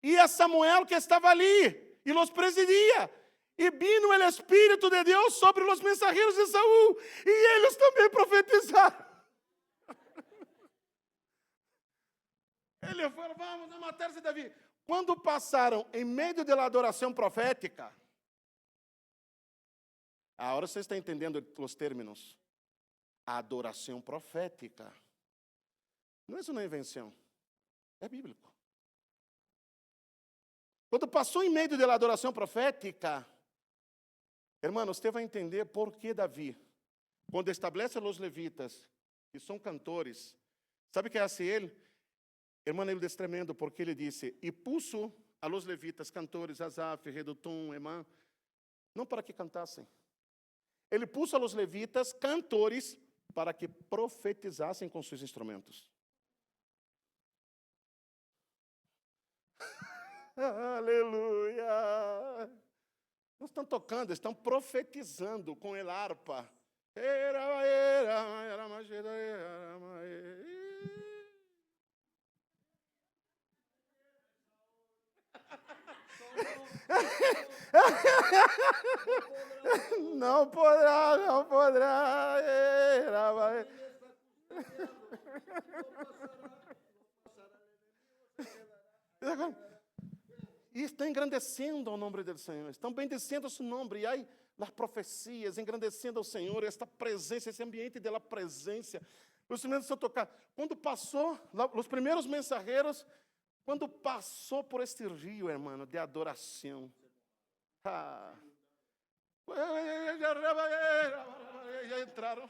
e a Samuel que estava ali, e los presidia. E vino o Espírito de Deus sobre os mensageiros de Saúl, e eles também profetizaram. Ele falou, vamos a matar-se Davi. Quando passaram em meio da adoração profética, agora você está entendendo os termos. A adoração profética não é uma invenção, é bíblico. Quando passou em meio da adoração profética, irmãos, você vai entender por que Davi, quando estabelece os levitas, que são cantores, sabe o que hace ele? Irmão, ele é tremendo, porque ele disse, e puso a los levitas, cantores, Asaf, Redutum, Emã, não para que cantassem. Ele puso a los levitas, cantores, para que profetizassem com seus instrumentos. Aleluia! Não estão tocando, estão profetizando com el harpa. Não poderá, não poderá. E estão engrandecendo o nome do Senhor, estão bendecendo o seu nome, e aí as profecias, engrandecendo ao Senhor, esta presença, esse ambiente da presença. Os instrumentos estão tocando. Quando passou, os primeiros mensageiros, quando passou por este rio, irmão, de adoração, já entraram,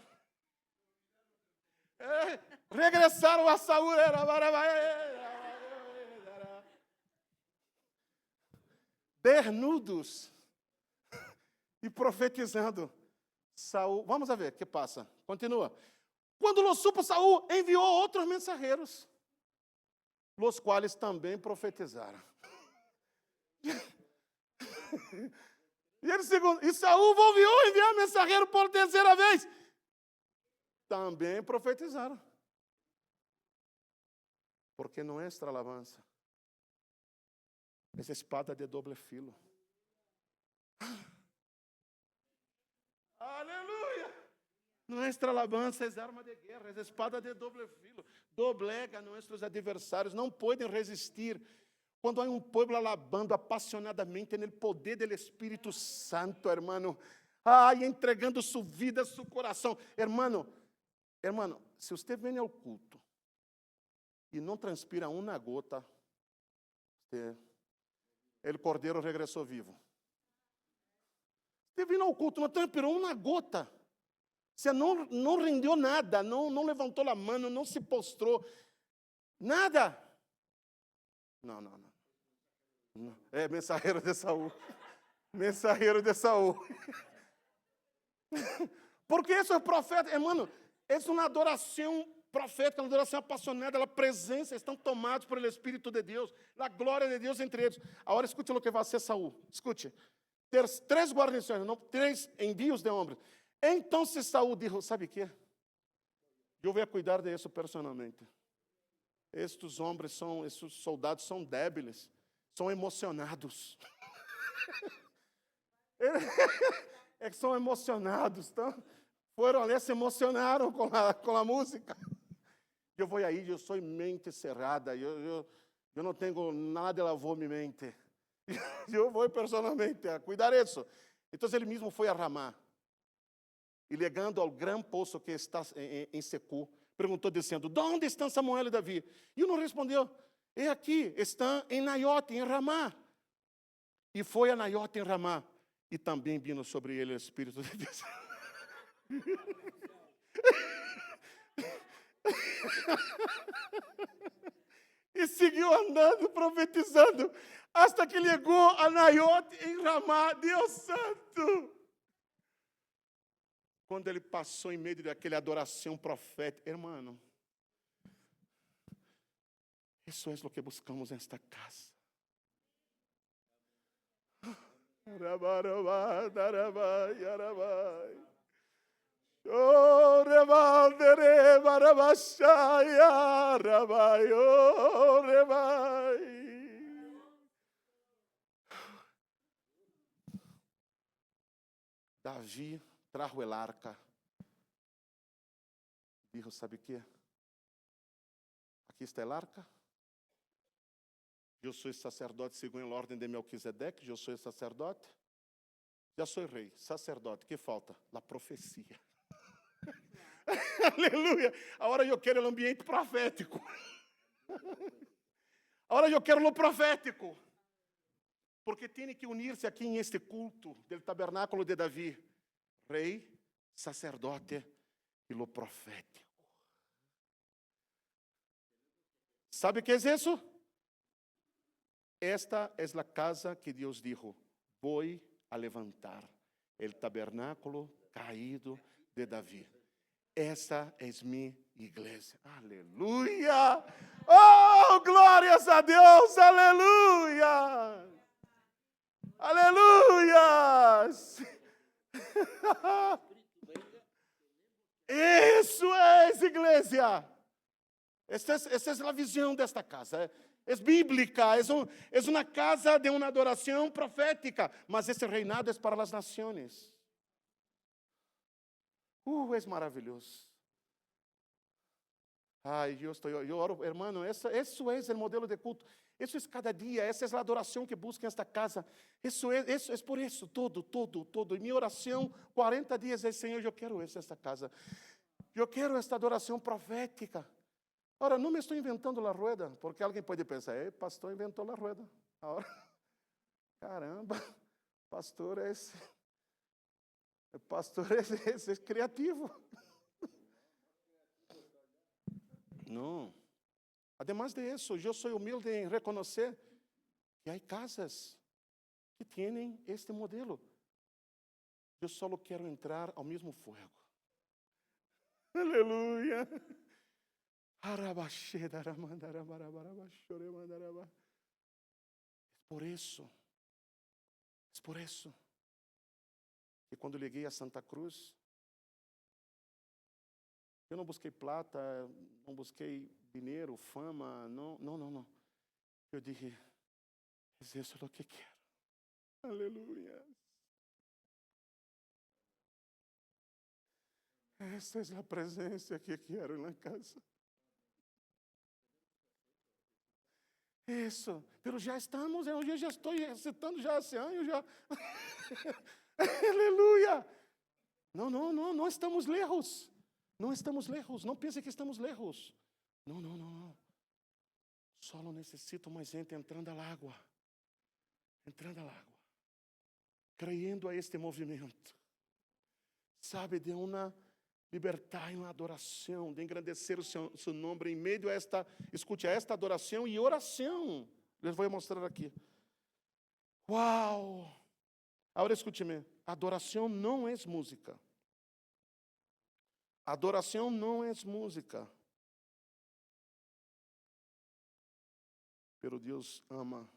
regressaram a Saúl, desnudos e profetizando. Saúl, vamos ver o que passa. Continua. Quando lo supo, Saúl enviou outros mensageiros, os quais também profetizaram. E Saúl volviu a enviar mensageiro por terceira vez. Também profetizaram. Porque nuestra alabanza es espada de doble filo. Aleluia! Nuestra alabanza es arma de guerra, es espada de doble filo. Doblega a nossos adversários, não podem resistir. Quando há um povo alabando apasionadamente no poder do Espírito Santo, hermano, entregando sua vida, seu coração. Hermano, se você vem ao culto e não transpira uma gota, o cordeiro regressou vivo. Você vem ao culto, não transpirou uma gota. Você não rendeu nada, não levantou a mão, não se postrou. Nada. Não. É mensageiro de Saúl. Mensageiro de Saúl. Porque esse é o profeta, irmão, é uma adoração profética, uma adoração apaixonada, a presença, estão tomados por el Espírito de Deus, a glória de Deus entre eles. Agora escute o que vai ser Saúl. Escute. Ter 3 guarnições, não 3 envios de homens. Então Saúl disse, sabe o que? Eu vou cuidar disso personalmente. Estes homens esses soldados são débiles, são emocionados. São emocionados, então, foram ali, se emocionaram com a música. Eu vou aí, eu sou mente cerrada, eu não tenho nada de lavou minha mente. Eu vou personalmente a cuidar disso. Então ele mesmo foi a Ramá. E ligando ao grande poço que está em Secú, perguntou dizendo, onde estão Samuel e Davi? E não respondeu, é aqui, estão em Naiote, em Ramá. E foi a Naiote, em Ramá. E também vindo sobre ele o Espírito de Deus. e seguiu andando, profetizando, hasta que chegou a Naiot em Ramá. Deus santo! Quando ele passou em meio daquela adoração profética, irmão, isso é o que buscamos nesta casa. Oh, rebaldere barabashaya, rabai, oh, rebai. Davi trajo el arca. Dijo, ¿sabe qué? Aqui está el arca. Eu sou sacerdote segundo a ordem de Melquisedeque. Eu sou sacerdote. Já sou rei, sacerdote. Que falta? A profecia. Aleluia. Agora eu quero o ambiente profético. Agora eu quero o profético. Porque tem que unir-se aqui em este culto do tabernáculo de Davi. Rei, sacerdote e o profético. ¿Sabe o que é isso? Esta é a casa que Deus dijo, vou a levantar, el tabernáculo caído de Davi. Essa é minha igreja. Aleluia! Oh, glórias a Deus! Aleluia! Aleluia! Isso é igreja. Essa é a visão desta casa. É bíblica, é uma casa de uma adoração profética, mas esse reinado é para as nações. É maravilhoso. Ai, eu oro, hermano, isso é o modelo de culto. Isso é cada dia, essa é a adoração que busca esta casa. Isso é por isso, todo. E minha oração, 40 dias, é, Senhor, eu quero esta casa. Eu quero esta adoração profética. Ora, não me estou inventando a rueda, porque alguém pode pensar, pastor inventou a rueda. Agora, caramba, pastor é criativo. Não. Además de isso, eu sou humilde em reconhecer que há casas que têm este modelo. Eu só quero entrar ao mesmo fogo. Aleluia. Por isso que quando liguei a Santa Cruz, eu não busquei plata, não busquei dinheiro, fama, não. Eu disse, é isso o que quero. Aleluia. Essa é a presença que quero na casa. Isso, mas já estamos, eu já estou recitando já esse ano, já. Aleluia. Não estamos lejos. Não estamos lejos, não pense que estamos lejos. Não. Só necessito mais gente entrando à água. Creyendo a este movimento. Sabe, de uma libertar uma adoração, de engrandecer o seu nome em meio a esta, escute, a esta adoração e oração. Eu vou mostrar aqui. Uau! Agora escute-me, adoração não é música. Adoração não é música. Pero Deus ama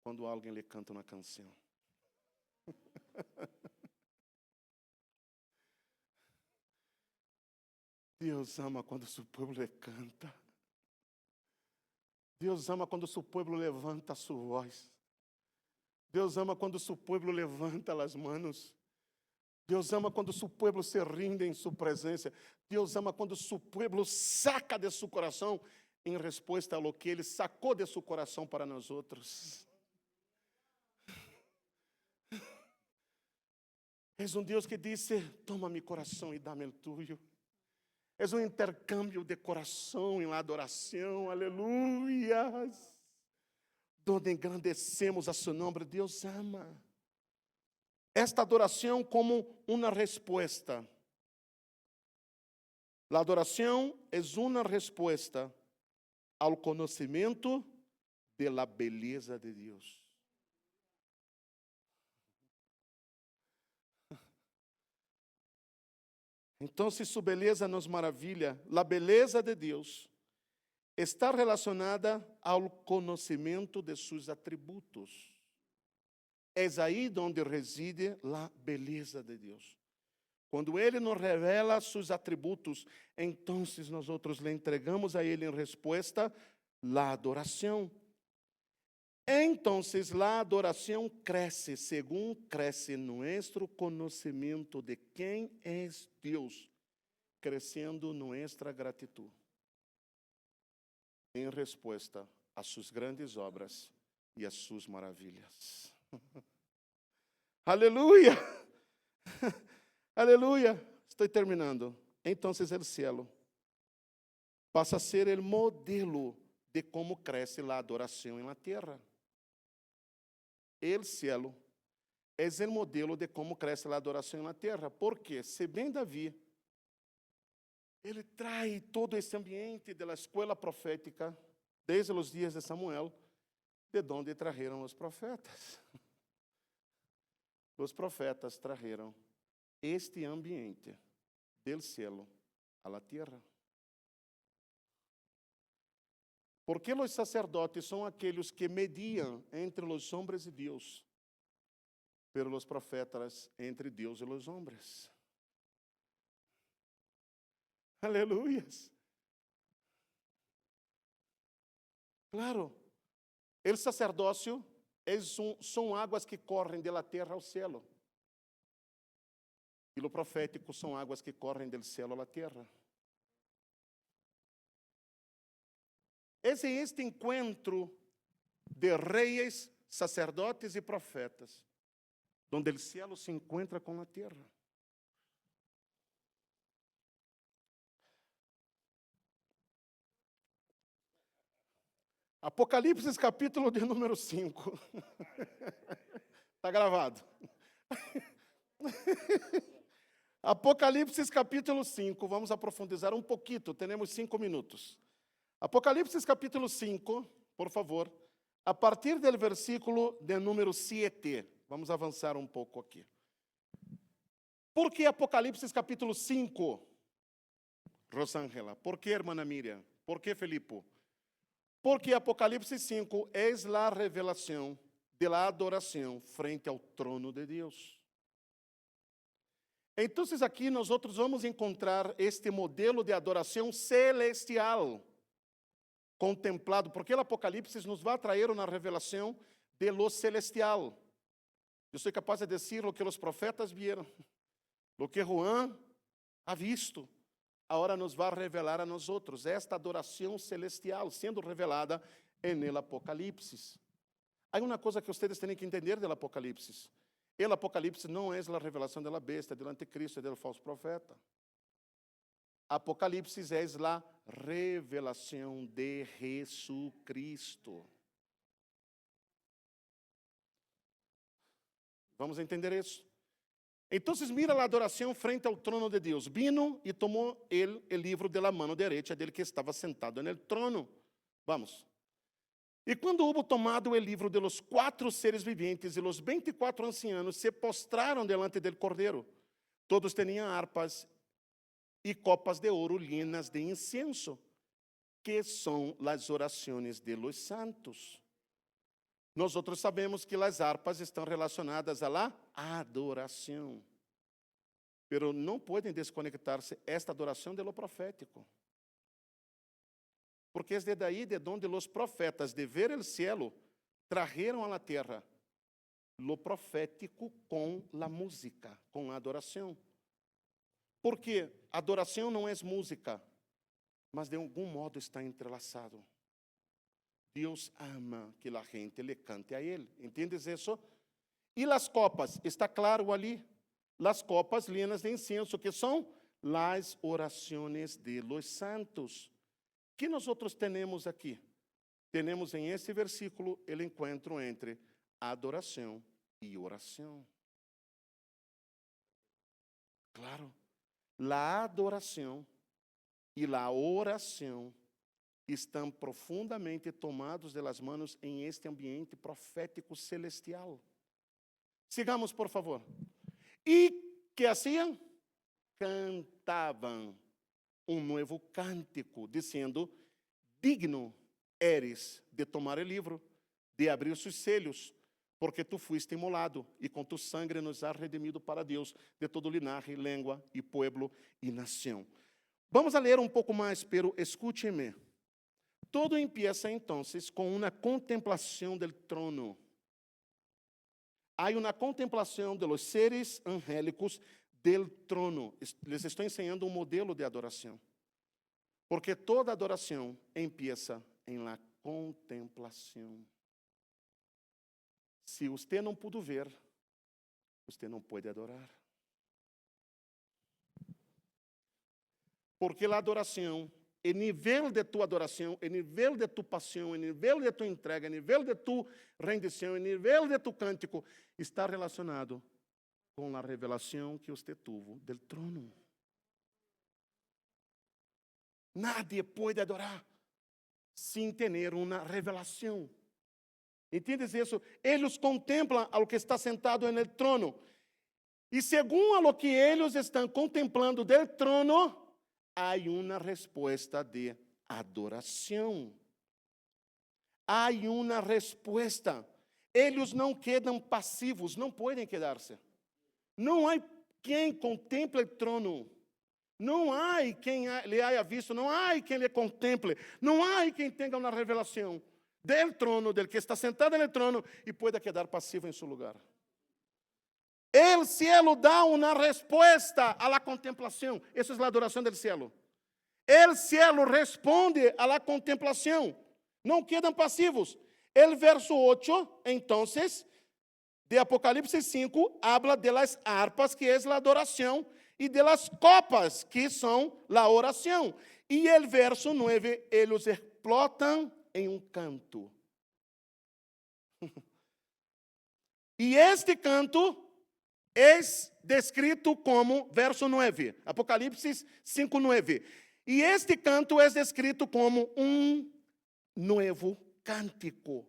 quando alguém lhe canta uma canção. Deus ama quando seu povo lhe canta. Deus ama quando seu povo levanta a sua voz. Deus ama quando seu povo levanta as mãos. Deus ama quando seu povo se rinde em sua presença. Deus ama quando seu povo saca de seu coração em resposta ao que Ele sacou de seu coração para nós outros. És Deus que disse, toma meu coração e dá-me o tuyo. És intercâmbio de coração em adoração, aleluia. Donde engrandecemos a seu nome, Deus ama. Esta adoração como uma resposta. A adoração é uma resposta ao conhecimento de la beleza de Deus. Então, se sua beleza nos maravilha, a beleza de Deus está relacionada ao conhecimento de seus atributos. É aí onde reside a beleza de Deus. Quando Ele nos revela seus atributos, então nós outros lhe entregamos a Ele em resposta a adoração. Então, a adoração cresce, segundo cresce nosso conhecimento de quem é Deus, crescendo nossa gratidão, em resposta a suas grandes obras e a suas maravilhas. Aleluia! Aleluia! Estou terminando. Então, o cielo passa a ser o modelo de como cresce a adoração na terra. O cielo é o modelo de como cresce a adoração na terra. Porque, se bem Davi, ele traz todo esse ambiente da escola profética, desde os dias de Samuel, de onde trajeron os profetas. Os profetas trajeron este ambiente del cielo a la tierra. Porque os sacerdotes são aqueles que mediam entre os homens e Deus, pero os profetas entre Deus e os homens. Aleluias. Claro, o sacerdócio são águas que correm da terra ao céu. E o profético são águas que correm do céu à terra. Esse é este encontro de reis, sacerdotes e profetas, onde o céu se encontra com a terra. Apocalipse capítulo de número 5. Está gravado. Apocalipse capítulo 5. Vamos aprofundar um pouquinho, temos 5 minutos. Apocalipse capítulo 5, por favor, a partir do versículo de número 7. Vamos avançar um pouco aqui. Por que Apocalipse capítulo 5, Rosângela? Por que, irmã Miriam? Por que, Felipe? Porque Apocalipse 5 é a revelação da adoração frente ao trono de Deus. Então, aqui nós vamos encontrar este modelo de adoração celestial contemplado, porque o Apocalipse nos vai trazer uma revelação de lo celestial. Eu sou capaz de dizer o que os profetas viram, o que Juan ha visto. Agora nos vai revelar a nós outros esta adoração celestial sendo revelada no Apocalipse. Há uma coisa que vocês têm que entender do Apocalipse. O Apocalipse não é a revelação da besta, do anticristo e do falso profeta. Apocalipse é a revelação de Jesucristo. Vamos entender isso? Então, mira a adoração frente ao trono de Deus. Vino e tomou ele o livro de la mano derecha dele que estava sentado no trono. Vamos. E quando houve tomado o livro de los 4 seres vivientes e los 24 ancianos se postraram delante del Cordeiro. Todos tinham harpas e copas de ouro llenas de incienso, que são as orações de los santos. Nós sabemos que as harpas estão relacionadas à adoração. Pero não podem desconectar-se esta adoração de lo profético. Porque é de daí de onde os profetas de ver el cielo trajeron a la terra lo profético com la música, com a adoração. Porque adoração não é música, mas de algum modo está entrelaçado. Deus ama que a gente le cante a Ele. ¿Entiendes isso? E as copas, está claro ali? As copas llenas de incenso, que são as orações de los santos. Que nós temos aqui? Temos em esse versículo o encontro entre adoração e oração. Claro, a adoração e a oração estão profundamente tomados das manos em este ambiente profético celestial. Sigamos, por favor. E que hacían? Cantavam um novo cântico, dizendo: digno eres de tomar o livro, de abrir os selhos, porque tu fuiste imolado, e com tu sangue nos has redimido para Deus, de todo linaje, língua e pueblo e nação. Vamos a ler um pouco mais, pero escúcheme. Todo empieza entonces com uma contemplação del trono. Há uma contemplação de los seres angélicos del trono. Les estou ensinando um modelo de adoração. Porque toda adoração empieza em la contemplação. Se você não pudo ver, você não pode adorar. Porque a adoração, o nível de tu adoração, o nível de tu paixão, o nível de tu entrega, o nível de tu rendição, o nível de tu cântico, está relacionado com a revelação que você teve do trono. Nadie pode adorar sem ter uma revelação. Entendes isso? Eles contemplam ao que está sentado no trono. E segundo o que eles estão contemplando do trono, há uma resposta de adoração. Há uma resposta. Eles não quedam passivos, não podem quedar-se. Não há quem contemple o trono. Não há quem lhe haya visto, não há quem lhe contemple, não há quem tenha uma revelação del trono, del que está sentado no trono, e pueda quedar passivo em seu lugar. El cielo dá uma resposta à la contemplação. Essa é a adoração del cielo. El cielo responde à la contemplação. Não quedam passivos. El verso 8, entonces, de Apocalipse 5, habla de las harpas, que é a adoração, e de las copas, que são a oração. E el verso 9, eles explotam em um canto. E este canto é descrito como, verso 9, Apocalipse 5, 9. E este canto é descrito como um novo cântico.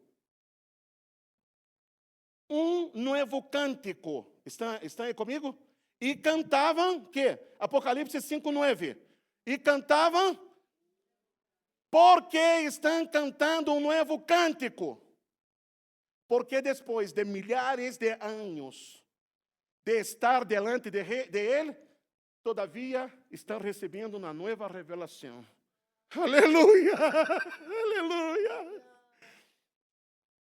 Um novo cântico. Está aí comigo? E cantavam, que? Apocalipse 5, 9. E cantavam, porque estão cantando um novo cântico. Porque depois de milhares de anos de estar delante de Ele, todavia estão recebendo uma nova revelação. Aleluia! Aleluia!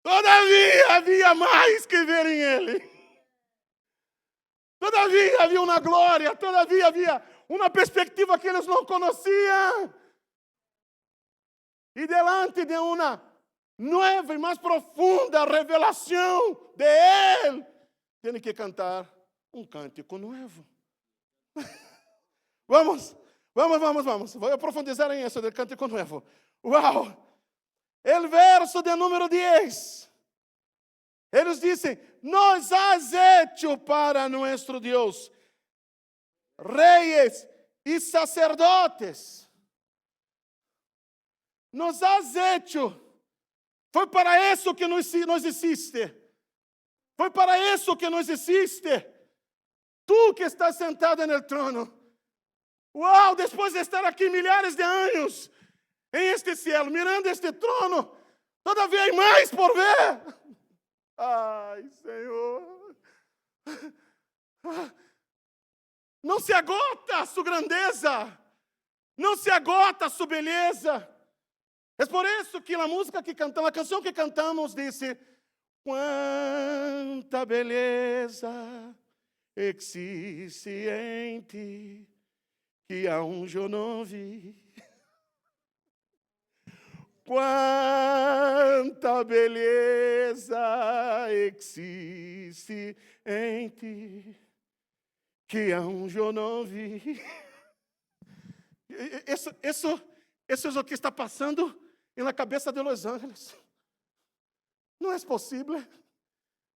Todavia havia mais que ver em Ele. Todavia havia uma glória, todavia havia uma perspectiva que eles não conheciam. E delante de uma nova e mais profunda revelação de Ele, tem que cantar um cântico novo. Vamos. Vou aprofundizar em isso do cântico novo. Uau! El verso de número 10. Eles dizem: nos has hecho para nuestro Deus reyes e sacerdotes. Nos has hecho. Foi para isso que nos hiciste. Foi para isso que nos hiciste. Tu que estás sentado no trono. Uau, depois de estar aqui milhares de anos, em este cielo, mirando este trono, todavia há mais por ver. Ai, Senhor. Não se agota a sua grandeza. Não se agota a sua beleza. É por isso que a música que cantamos, a canção que cantamos, disse: quanta beleza existe em ti, que aún eu não vi. Quanta beleza existe em ti, que aún eu não vi. Isso é o que está passando na cabeça de Los Angeles. Não é possível.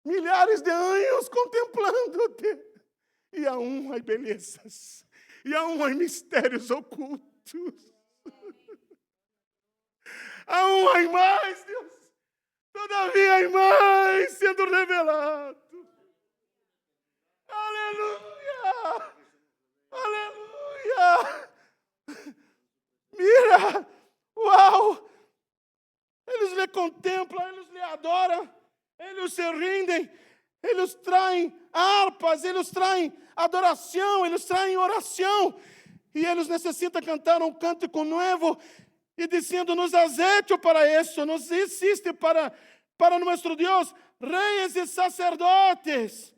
Milhares de anos contemplando-te. E aún há belezas. E aún há mistérios ocultos. Aún hay mais, Deus. Todavia hay mais sendo revelado. Aleluia! Aleluia! Mira! Uau! Eles lhe contemplam, eles lhe adoram, eles se rindem, eles traem harpas, eles traem adoração, eles traem oração. E eles necessitam cantar um cântico novo e dizendo, nos has hecho para isso, nos hiciste para nosso Deus, reis e sacerdotes.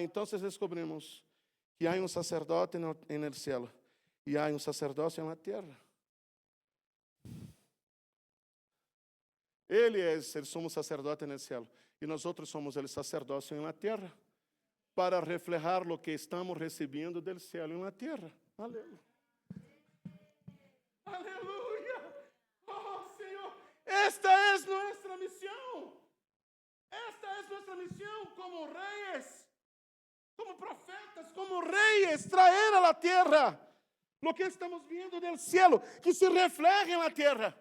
Então descobrimos que há um sacerdote no céu e há um sacerdócio na terra. Ele é o sumo sacerdote no céu e nós outros somos o sacerdócio na terra para reflejar o que estamos recebendo do céu na terra. Aleluia. Aleluia. Oh, Senhor. Esta é nossa missão. Esta é nossa missão como reis, como profetas, como reis, trazer a la terra o que estamos vendo do céu, que se refleje na terra.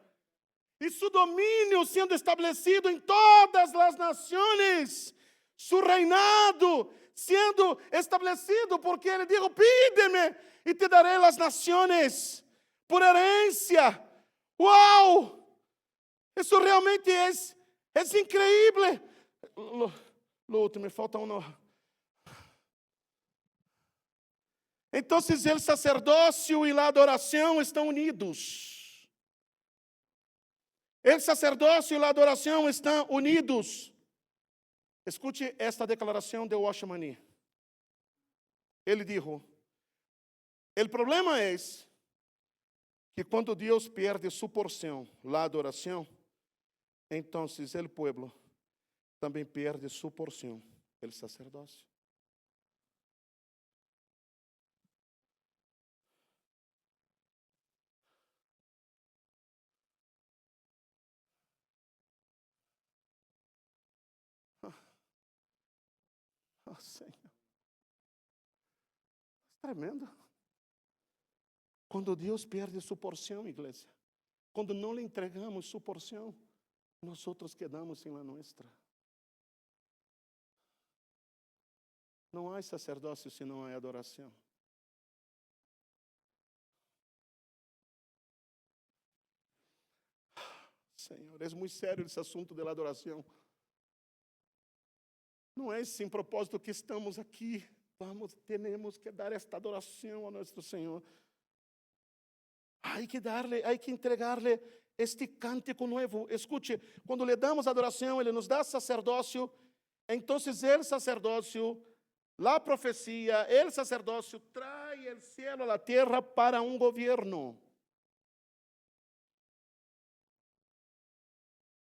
E seu domínio sendo estabelecido em todas as nações, seu reinado sendo estabelecido, porque ele disse, pídeme e te darei as nações por herência. Uau! Isso realmente é incrível. Lo último, me falta um. Então, o sacerdócio e a adoração estão unidos. O sacerdócio e a adoração estão unidos. Escute esta declaração de Washmani. Ele disse, o problema é que quando Deus perde sua porção, a adoração, então o povo também perde sua porção, o sacerdócio. Oh, Senhor. Tremendo. Quando Deus perde sua porção, igreja, quando não lhe entregamos sua porção, nós outros quedamos sem a nossa. Não há sacerdócio se não há adoração. Senhor, é muito sério esse assunto da adoração. Não é sem propósito que estamos aqui. Temos que dar esta adoração ao nosso Senhor. Há que entregar-lhe este cântico novo. Escute, quando lhe damos adoração, ele nos dá sacerdócio. Então, o sacerdócio, a profecia, o sacerdócio traz o céu à terra para um governo.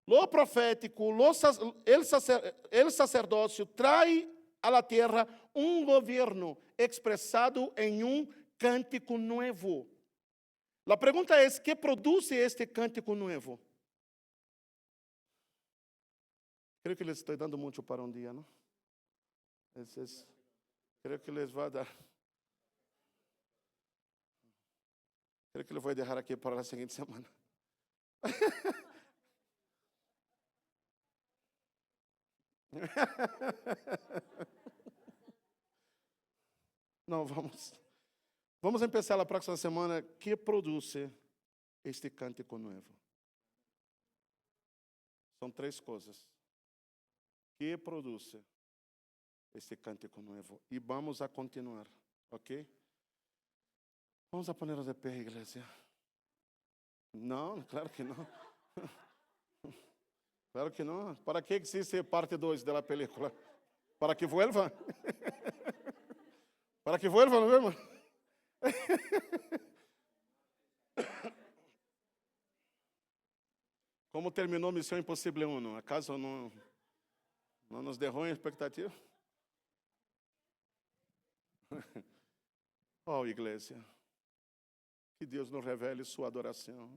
Lo profético, el sacerdócio traz à terra um governo expressado em um cântico novo. A pergunta é: que produz este cântico novo? Creio que les estou dando muito para um dia, não? Creio que les vai dar. Creio que les vou deixar aqui para a seguinte semana. Não, vamos começar a próxima semana. Que produz este cântico novo? São 3 coisas. Que produz este cântico novo? E vamos a continuar, ok? Vamos a ponernos de pé, igreja. Não, claro que não. Claro que não. Para que existe parte 2 da película? Para que vuelva. Para que vuelva, não é, irmão? Como terminou Missão Impossível 1? Acaso não nos derrou em expectativa? Oh, igreja, que Deus nos revele sua adoração.